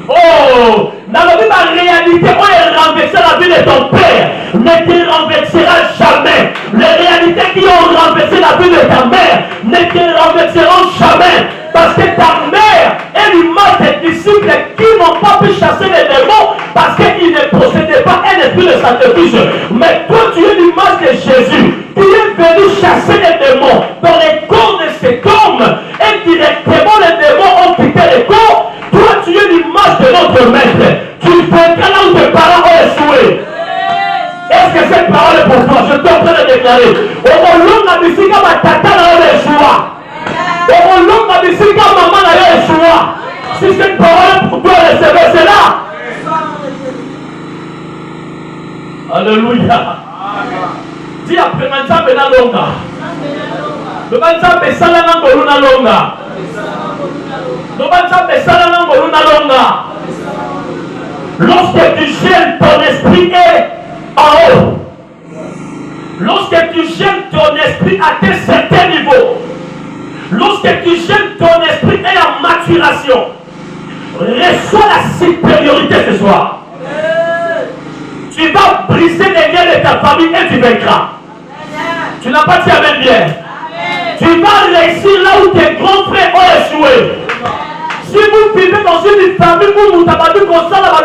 oh, dans la réalité, on est renversé la vie de ton père, ne te renversera jamais. Les réalités qui ont renversé la vie de ta mère ne te renverseront jamais. Parce que ta mère est l'image des disciples qui n'ont pas pu chasser les démons parce qu'ils ne possédaient pas un esprit de sacrifice. Mais toi, tu es l'image de Jésus qui est venu chasser les démons dans les corps de cet homme. Et directement, les démons ont quitté les corps. Toi, tu es l'image de notre maître. Tu vaincras là où tes parents ont échoué. Est-ce que cette parole est pour toi? Je suis en train de déclarer. Au long de la musique, ma tata n'a échoué. Au long de la musique, maman n'a échoué. Si cette parole est pour toi, recevez cela. Alléluia. Dis après, Manzambe na longa. Le Manzambe salana ngoluna longa. Le Manzambe salana ngoluna longa. Lorsque tu gênes, ton esprit est en haut. Lorsque tu gênes, ton esprit à un certain niveau. Lorsque tu gênes, ton esprit est en maturation. Reçois la supériorité ce soir. Tu vas briser les liens de ta famille et tu vaincras. Tu n'as pas dit amen bien. Tu vas réussir là où tes grands frères ont échoué. Si vous vivez dans une famille où vous avez dit qu'on s'en va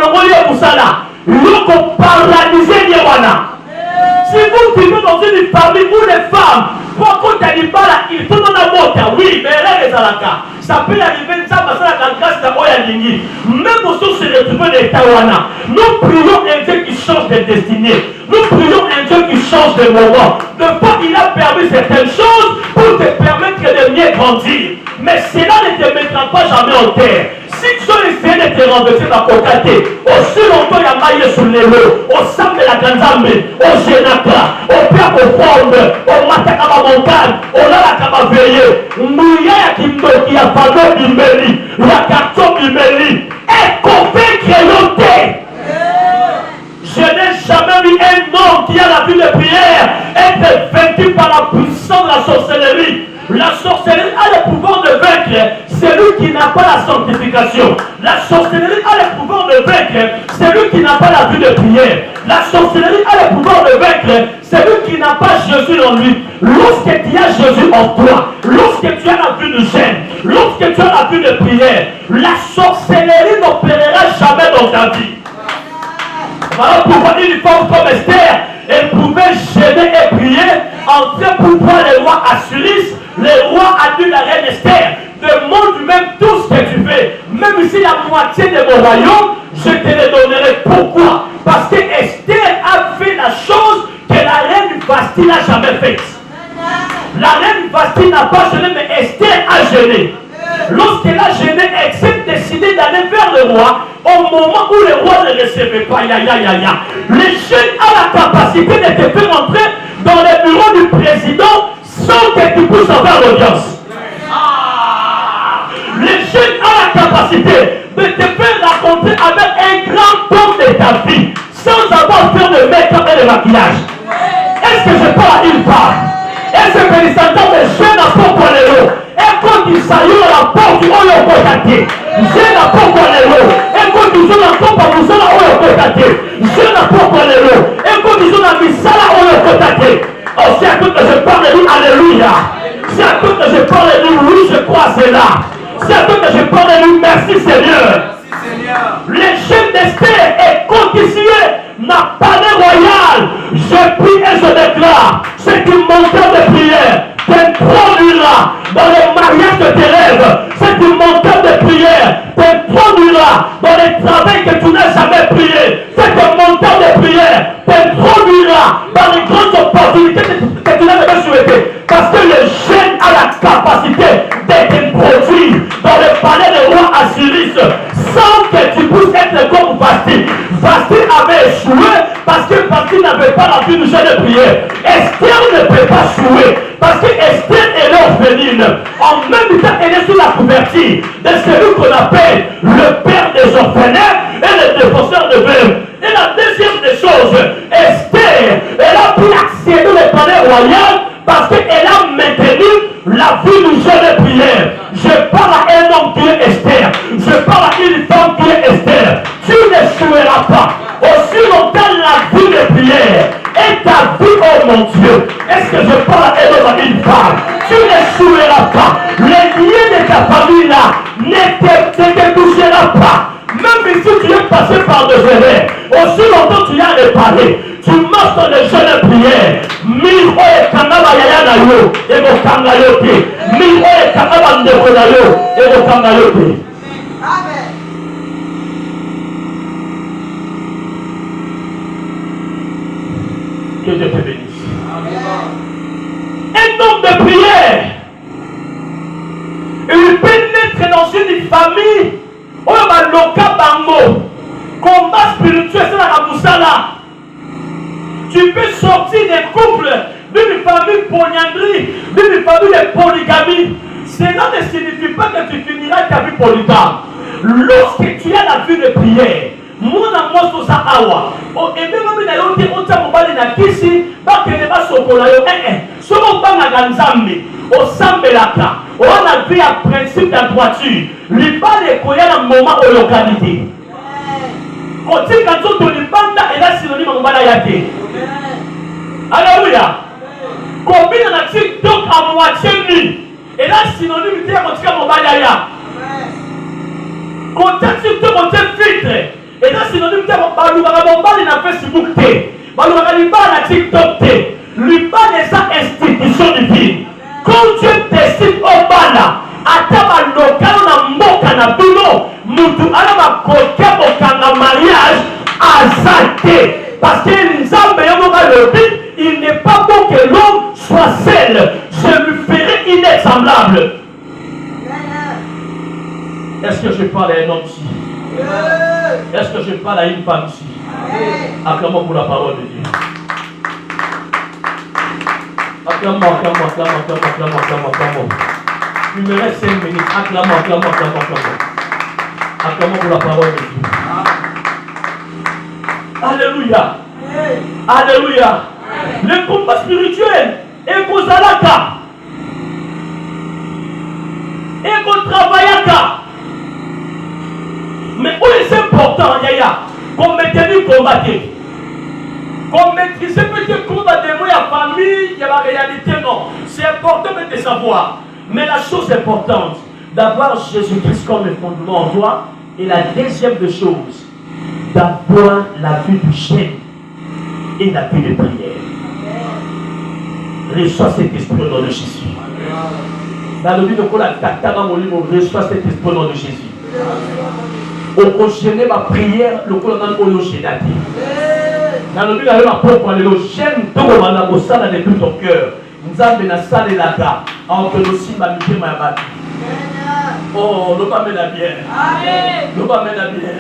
si vous vivez dans une famille où les femmes Pourquoi tu as dit pas là, il faut dans la mota, oui, mais là les alaka. Ça peut arriver, ça va faire la grâce de Oyalingi. Même au sens de retrouver les Tawana. Nous prions un Dieu qui change de destinée. Nous prions un Dieu qui change de moment. De fois, il a permis certaines choses pour te permettre de mieux grandir. Mais cela ne te mettra pas jamais en terre. Si tu as essayé de te renverser dans ton côté, aussi longtemps il y a maillé sur les lots, au sang de la Ganzambe, au Génaka, au Père au Fond, au Matakama Montagne, au Lalakama Veillé, Mouya Kimbo qui a Fado Bimbeli, la Carton Bimbeli, et Kofé Créoté. Je n'ai jamais vu un homme qui a la vie de prière être vaincu par la puissance de la sorcellerie. La sorcellerie a le pouvoir de vaincre celui qui n'a pas la sanctification. La sorcellerie a le pouvoir de vaincre celui qui n'a pas la vie de prière. La sorcellerie a le pouvoir de vaincre celui qui n'a pas Jésus en lui. Lorsque tu as Jésus en toi, lorsque tu as la vie de gêne, lorsque tu as la vie de prière, la sorcellerie n'opérera jamais dans ta vie. Voilà pourquoi une femme comme Esther, elle pouvait gêner et prier, entrer pour voir le roi Assuris. Le roi a dit à la reine Esther, demande même tout ce que tu fais. Même si la moitié de mon royaume, je te le donnerai. Pourquoi? Parce que Esther a fait la chose que la reine Vasti n'a jamais faite. La reine Vasti n'a pas gêné, mais Esther a gêné. Lorsqu'elle a gêné, elle s'est décidée d'aller vers le roi au moment où le roi ne recevait pas. Les jeunes ont la capacité de te faire entrer dans le bureau du président sans que tu puisses avoir l'audience. Les jeunes ont la capacité de te faire rencontrer avec un grand homme de ta vie sans avoir fait de make-up et de maquillage. Est-ce que je parle à une femme? Est-ce que les sentants de jeunes à Pokolero? Et quand ils saillent à la porte, on est au côté. Jeunes à Pokolero. Et quand ils ont la pompe à Moussala, on est au côté. Jeunes à Pokolero. Et quand ils ont la Missala, on est au côté. Oh, c'est à tout que je parle de lui, alléluia. C'est à tout que je parle de lui, oui, je crois cela. C'est à tout que je parle de lui, merci Seigneur. Les jeunes d'Esther est conditionné n'a pas de royal. Je prie et je déclare, c'est une montagne de prière t'introduira dans les mariages de tes rêves. C'est une montagne de prière t'introduira dans les travaux que tu n'as jamais prié. C'est une montagne de prière t'introduira dans les grandes opportunités que tu n'as jamais souhaitées. Parce que le jeune a la capacité d'être introduit dans le palais du roi Assyris sans que tu puisses être comme Vasti. Vasti avait échoué parce que Vasti n'avait pas la vie du jeune de prière. Esther ne peut pas échouer parce que Esther est l'orpheline. En même temps, elle est sous la couverture de celui qu'on appelle le père des orphelins et le défenseur de veuves. Et la deuxième des choses, Esther, elle a pu accéder au palais royal parce qu'elle a maintenu la vie du jeune de prière. Je parle à un homme qui est Esther. Je parle à une femme qui est Esther. Tu n'échoueras pas. Aussi longtemps la vie de prière est ta vie, oh mon Dieu. Est-ce que je parle à un homme, à une femme? Tu n'échoueras pas. Les liens de ta famille là ne te touchera pas. Même si tu es passé par des erreurs, aussi longtemps tu as réparé. Tu marches dans les jeunes de prière. Mille et kanaba yaya na yo, et mon kangayote. Mille et kanaba ndeko na yo, et mon kangayote. Amen. Que Dieu te bénisse. Un homme de prière, il peut naître dans une famille où il y a loka bango, combat spirituel, c'est la moussala. Tu peux sortir des couples d'une famille polyandrie, d'une famille de polygamie. Cela ne signifie pas que tu finiras ta vie polygame. Lorsque tu as la vie de prière, moi, je suis awa. Et même si tu as mobile na kisi, ba kene ba sokola yo soko ba na ganzambe, o sambelaka, o na vie à principe de droiture. Libale koya na moment o localité. Quand tu as tout libanda et là synonyme mobile yake. Alléluia. Combien na TikTok à moitié nu. Et là synonyme de quand tu as mobile ya. Quand tu TikTok on te filtre. Et là, synonyme de Baluka Bombali na Facebook te. Baluka Liba na TikTok te. lui pas des institutions divines. Quand Dieu décide au bala, ataba local na mboka na bino, mutu ala makokia bokanga mariage azate. Parce que Nzambe yomoka lobi, il n'est pas bon que l'homme soit seul. Je lui ferai inexemblable. Est-ce que je parle à un homme ici? Est-ce que je parle à une femme ici? Acclamons pour la parole de Dieu. Acclamons. Il me reste 5 minutes. Acclamons. Acclamons pour la parole de Dieu. Alléluia. Alléluia. Le combat spirituel est pour Zalaka. Et pour travaillaka. Mais où est important, Yaya, qu'on maintenue combattre. Qu'on maîtrise peut-être combattre de la famille, il y a la réalité, non. C'est important de savoir. Mais la chose importante, d'avoir Jésus-Christ comme le fondement en toi. Et la deuxième des choses, d'avoir la vie du chien et la vie de prière. Reçois cet esprit au nom de Jésus. Dans le but de la tatara molimo, reçois cet esprit au nom de Jésus. Au prochain ma prière, le colonel Oyoshenati. Dans le but de la propre, le j'aime tout le monde au sein de tout ton cœur. Nous avons la salle et la gare. Entre nous, si ma mité m'a battu. Oh, ne pas mettre bien. Ne pas mettre bien.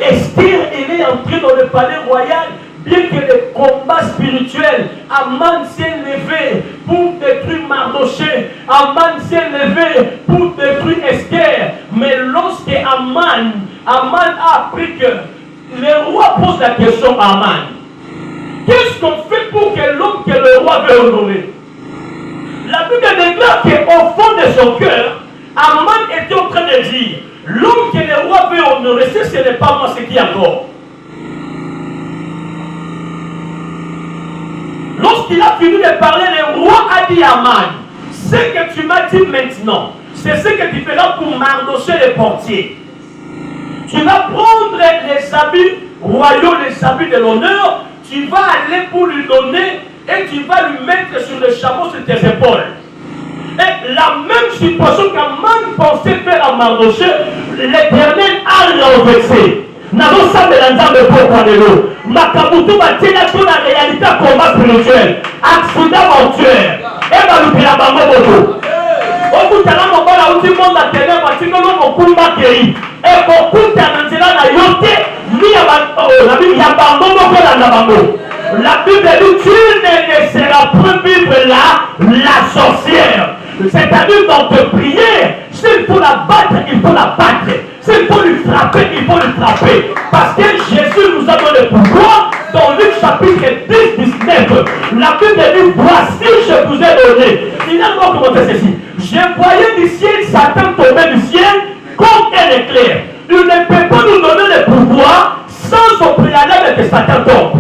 Esther, elle est entrée dans le palais royal. Bien que le combat spirituel, Aman s'est levé pour détruire Mardoché, Aman s'est levé pour détruire Esther. Mais lorsque Aman a appris que le roi pose la question à Aman, qu'est-ce qu'on fait pour que l'homme que le roi veut honorer? La Bible déclare qu'au fond de son cœur, Aman était en train de dire, l'homme que le roi veut honorer, ce n'est pas moi, c'est qui encore? Lorsqu'il a fini de parler, le roi a dit à Aman, ce que tu m'as dit maintenant, c'est ce que tu feras pour Mardoché le portier. Tu vas prendre les habits royaux, les habits de l'honneur, tu vas aller pour lui donner et tu vas lui mettre sur le chameau sur tes épaules. Et la même situation qu'Aman pensait faire à Mardoché, l'Éternel a renversé. Nous sommes dans le peuple de l'eau. Makabutu va tirer la réalité à combat spirituel. Accident mortuaire. Et va nous faire la bango. Au bout de la mobile, au monde à terre, va tirer le combat qui et beaucoup de yote, la Bible y a bango. La Bible dit tu ne laisseras plus vivre la sorcière. C'est-à-dire dans tes prières, s'il faut la battre, il faut la battre. S'il faut lui frapper, il faut lui frapper. Parce que Jésus nous a donné le pouvoir. Dans Luc chapitre 10, 19, la Bible dit, voici je vous ai donné. Finalement, comment c'est ceci? Je voyais du ciel Satan tomber du ciel comme un éclair. Il ne peut pas nous donner le pouvoir sans au préalable que Satan tombe.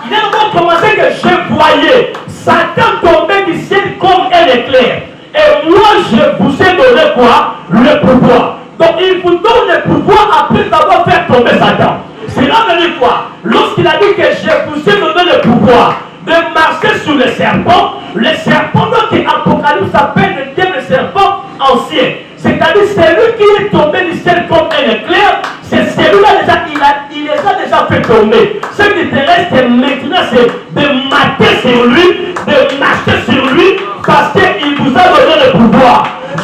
Il a donc commencé que je voyais Satan tomber du ciel comme un éclair. Et moi, je vous ai donné quoi? Le pouvoir. Donc il vous donne le pouvoir après avoir fait tomber Satan. Cela veut dire quoi? Lorsqu'il a dit que je vous ai donné le pouvoir de marcher sur les serpents donc Apocalypse appelle le diable le serpent ancien. C'est-à-dire celui qui est tombé du ciel comme un éclair, c'est celui-là déjà, il les a déjà fait tomber. Ce qui te reste maintenant, c'est de mater sur lui, de marcher sur lui, parce qu'il vous a donné le pouvoir.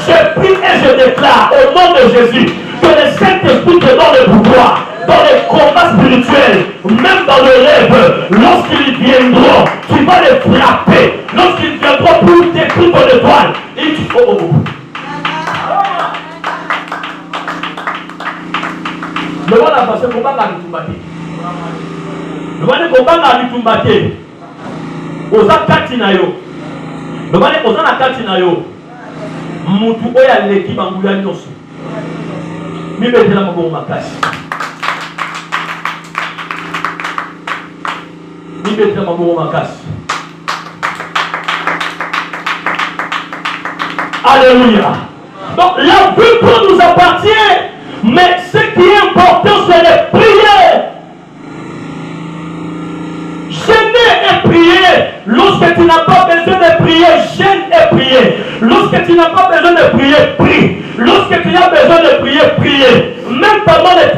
Je prie et je déclare au nom de Jésus que le Saint-Esprit te donne le pouvoir dans les combats spirituels, même dans le rêve. Lorsqu'ils viendront, tu vas les frapper. Lorsqu'ils viendront pour détruire ton étoile, le voilà parce que combat à l'itumbate. Le voilà combat à l'itumbate. Oza katinayo. Le voilà oza na katinayo. Mutu oya leki banguya nyoso. Mi betela mabongo makasi. Mi betela mabongo makasi. Alléluia. Donc la vie nous appartient, mais ce qui est important c'est de prier. Jeûner et prier lorsque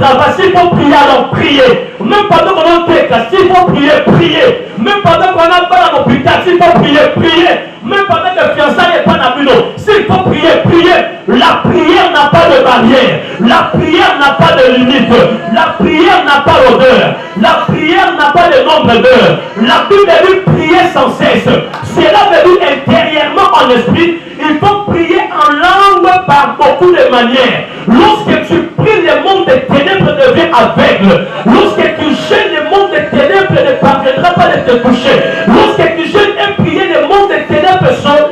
travail, s'il faut prier, alors prier. Même pendant qu'on a un texte, s'il faut prier, prier. Même pendant qu'on a pas à l'hôpital, s'il faut prier, prier. Même pendant que le fiançailles n'est pas dans le bureau, s'il faut prier, prier. La prière n'a pas de barrière. La prière n'a pas de limite. La prière n'a pas d'odeur. La prière n'a pas de nombre d'heures. La Bible dit prier sans cesse. Cela veut dire intérieurement en esprit. Il faut prier en langue par beaucoup de manières. Lorsque tu pries, le monde des ténèbres devient aveugle. Lorsque tu jeûnes, le monde des ténèbres ne parviendra pas de te toucher. Lorsque tu jeûnes et prier, le monde des ténèbres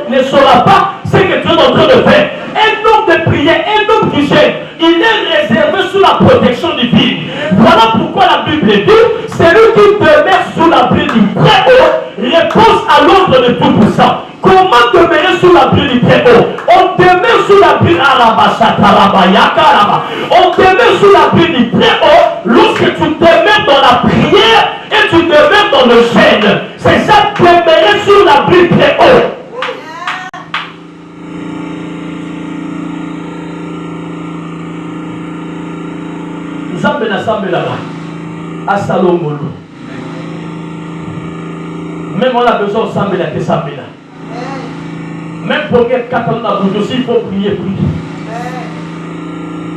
ne saura pas ce que tu es en train de faire. Un homme de prière, un homme qui jeûne, il est réservé sous la protection divine. Voilà pourquoi la Bible dit, celui qui demeure sous l'abri du Très-Haut repose à l'ordre de Tout-Puissant. Comment demeurer sous l'abri du Très-Haut? On demeure sous l'abri on demeure sous l'abri du Très-Haut lorsque tu demeures dans la prière et tu demeures dans le jeûne. C'est ça, demeurer sous l'abri Très-Haut. Nzambe na Nzambe là-bas. À Salomolo. Même on a besoin de Nzambe là, que Nzambe là. Même pour que 4 ans dans aussi, il faut prier, prier.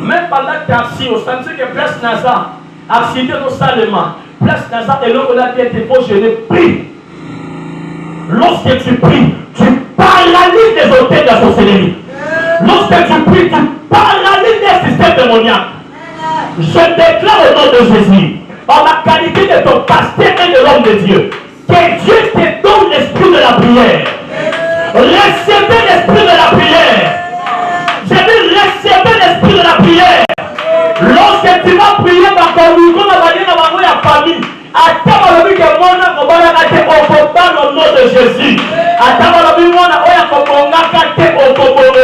Même pendant que tu es assis, au sens que place Naza, assis dans salement, place Naza et l'homme on a dit, il faut jeûner, prie. Lorsque tu pries, tu paralyses les hôtels de la sorcellerie. Lorsque tu pries, tu paralyses les systèmes démoniaques. Je déclare au nom de Jésus, en la qualité de ton pasteur et de l'homme de Dieu, que Dieu te donne l'esprit de la prière. Recevez l'esprit de la prière. J'ai dit recevez l'esprit de la prière. Lorsque tu vas prier dans ton micro, dans la famille, attends le que mon nom au nom de Jésus. Attends le mon au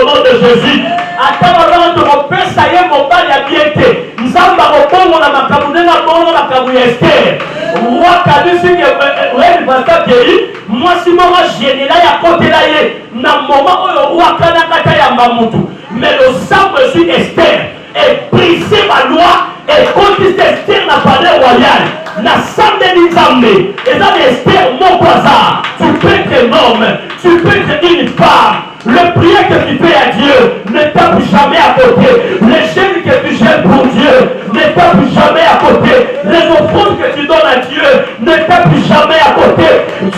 nom de Jésus. Attends le mon père, ça y est, mon père, il a bien été. Nous avons la macaboune, la macaboune Esther. Roi Kadisi, le pasteur Kéry, moi si moi j'ai là, il y a côté là, il y a un moment où le roi Kanakata ya Mamutu. Mais le sang de suis Esther est brisé ma loi et quand Esther n'a pas de royal. La sang de Nizambe, et ça Esther, mon bazar. Tu peux être un homme, tu peux être une femme. Le prière que tu fais à Dieu ne tape jamais à côté. Les chaînes que tu jettes pour Dieu ne tape jamais à côté. Les offrandes que tu donnes à Dieu ne tape jamais à côté.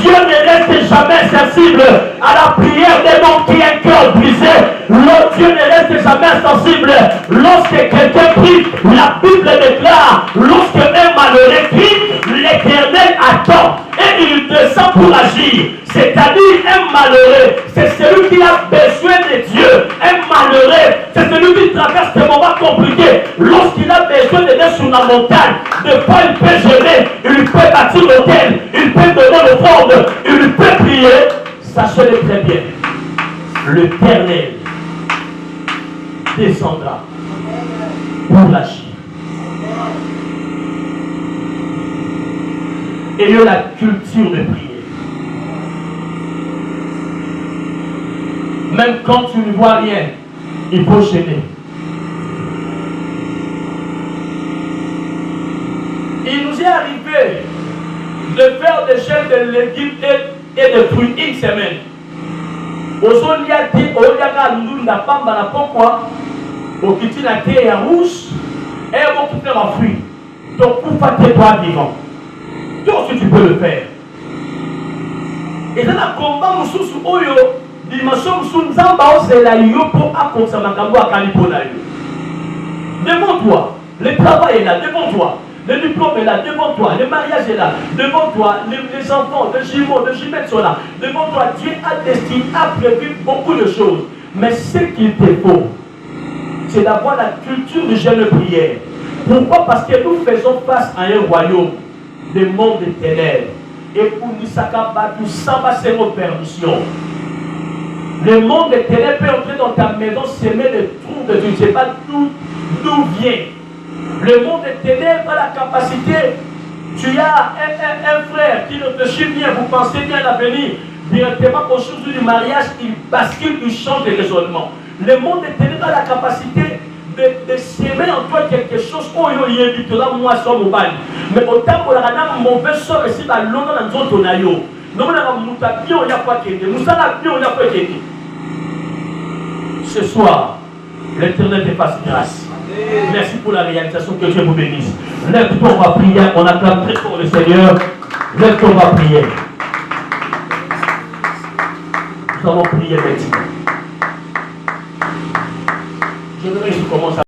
Dieu ne reste jamais sensible à la prière d'un homme qui a un cœur brisé. Dieu ne reste jamais sensible lorsque quelqu'un prie. La Bible déclare, lorsque un malheureux prie, l'Éternel attend et il descend pour agir. C'est-à-dire un malheureux, c'est celui qui a besoin de Dieu. Un malheureux, c'est celui qui traverse des moments compliqués. Lorsqu'il a besoin d'être sur la montagne, de quoi il peut gérer, il peut bâtir l'hôtel, il peut donner l'offrande, il peut prier. Sachez-le très bien, l'Éternel descendra pour agir. Ayez la culture de prier. Même quand tu ne vois rien, il faut gêner. Il nous est arrivé de faire des chaînes de légumes et de fruits une semaine. Au sol, il y a dit, au Yaka, nous n'a pas mal pourquoi au petit la terre rouge et au petit la fruit. Donc, pour faire tes doigts vivants. Donc, si tu peux le faire. Et dans le combat, nous sommes au yo. Dimension sous Nzamba c'est la yo pour accompagner Makambo à Kalipona. Devant toi, le travail est là, devant toi, le diplôme est là, devant toi, le mariage est là, devant toi, les enfants, les jumeaux, les jumelles sont là, devant toi, Dieu a destiné, a prévu beaucoup de choses. Mais ce qu'il te faut, c'est d'avoir la culture du jeûne de prière. Pourquoi? Parce que nous faisons face à un royaume de monde des ténèbres. Et pour Nisaka Batu, sans passer nos permissions. Le monde des ténèbres peut entrer dans ta maison, s'aimer des trous de Dieu. Je ne sais pas d'où vient. Le monde des ténèbres a la capacité. Tu as un frère qui réfléchit bien, vous pensez bien à l'avenir. Directement aux choses du mariage, il bascule, il change de raisonnement. Le monde des ténèbres a la capacité de s'aimer en toi quelque chose, oh yo yebitola moi so mobali. Mais autant pour la mauvais sort et si la lona dans zoto na yo. Non na muta bio ya pas kende, musala bio ya pas kende. Ce soir, l'Éternel te fasse grâce. Merci pour la réalisation, que Dieu vous bénisse. Lève-toi, on va prier, on acclame très fort le Seigneur. Lève-toi, on va prier. Nous allons prier maintenant. Je voudrais que je commence à